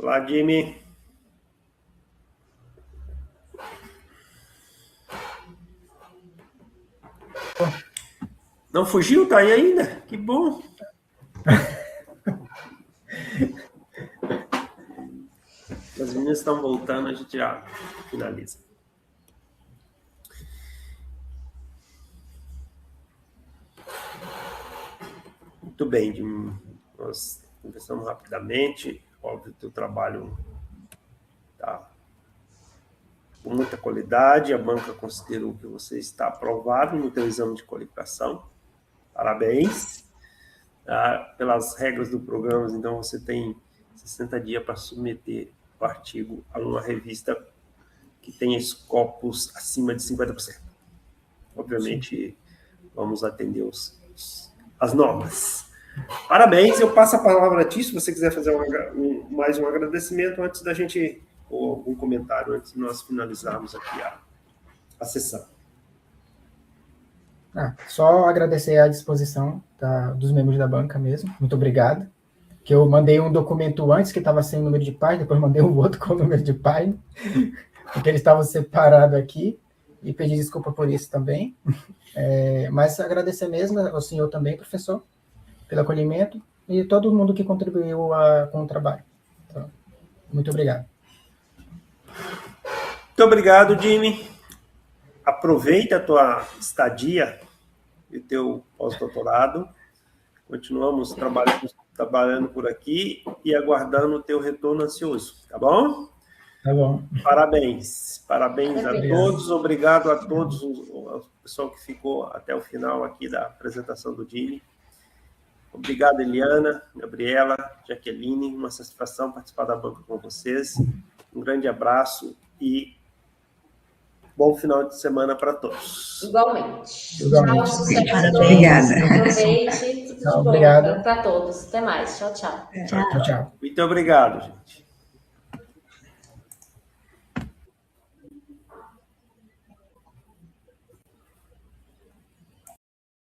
Olá, Jimmy. Não fugiu? Tá aí ainda? Que bom. As meninas estão voltando, a gente já finaliza. Muito bem, Jimmy. Nós conversamos rapidamente. Óbvio, o teu trabalho está com muita qualidade. A banca considerou que você está aprovado no teu exame de qualificação. Parabéns. Pelas regras do programa, então você tem 60 dias para submeter o artigo a uma revista que tenha escopos acima de 50%. Obviamente, vamos atender as normas. Parabéns, eu passo a palavra a ti, se você quiser fazer mais um agradecimento antes da gente, ou algum comentário antes de nós finalizarmos aqui a sessão. Só agradecer a disposição dos membros da banca mesmo, muito obrigado. Que eu mandei um documento antes que estava sem número de página, depois mandei o outro com o número de página, porque eles estavam separados aqui, e pedi desculpa por isso também. Mas agradecer mesmo ao senhor também, professor, pelo acolhimento, e todo mundo que contribuiu com o trabalho. Então, muito obrigado. Muito obrigado, Jimmy. Aproveita a tua estadia e o teu pós-doutorado. Continuamos trabalhando por aqui e aguardando o teu retorno ansioso, tá bom? Tá bom. Parabéns a todos, obrigado a todos, o pessoal que ficou até o final aqui da apresentação do Jimmy. Obrigado, Eliana, Gabriela, Jaqueline, uma satisfação participar da banca com vocês. Um grande abraço e bom final de semana para todos. Igualmente. Igualmente. Tchau, sucesso. Obrigada. Aproveite, tudo de bom Obrigado. para todos. Até mais. Tchau, tchau. Tchau. Muito obrigado, gente.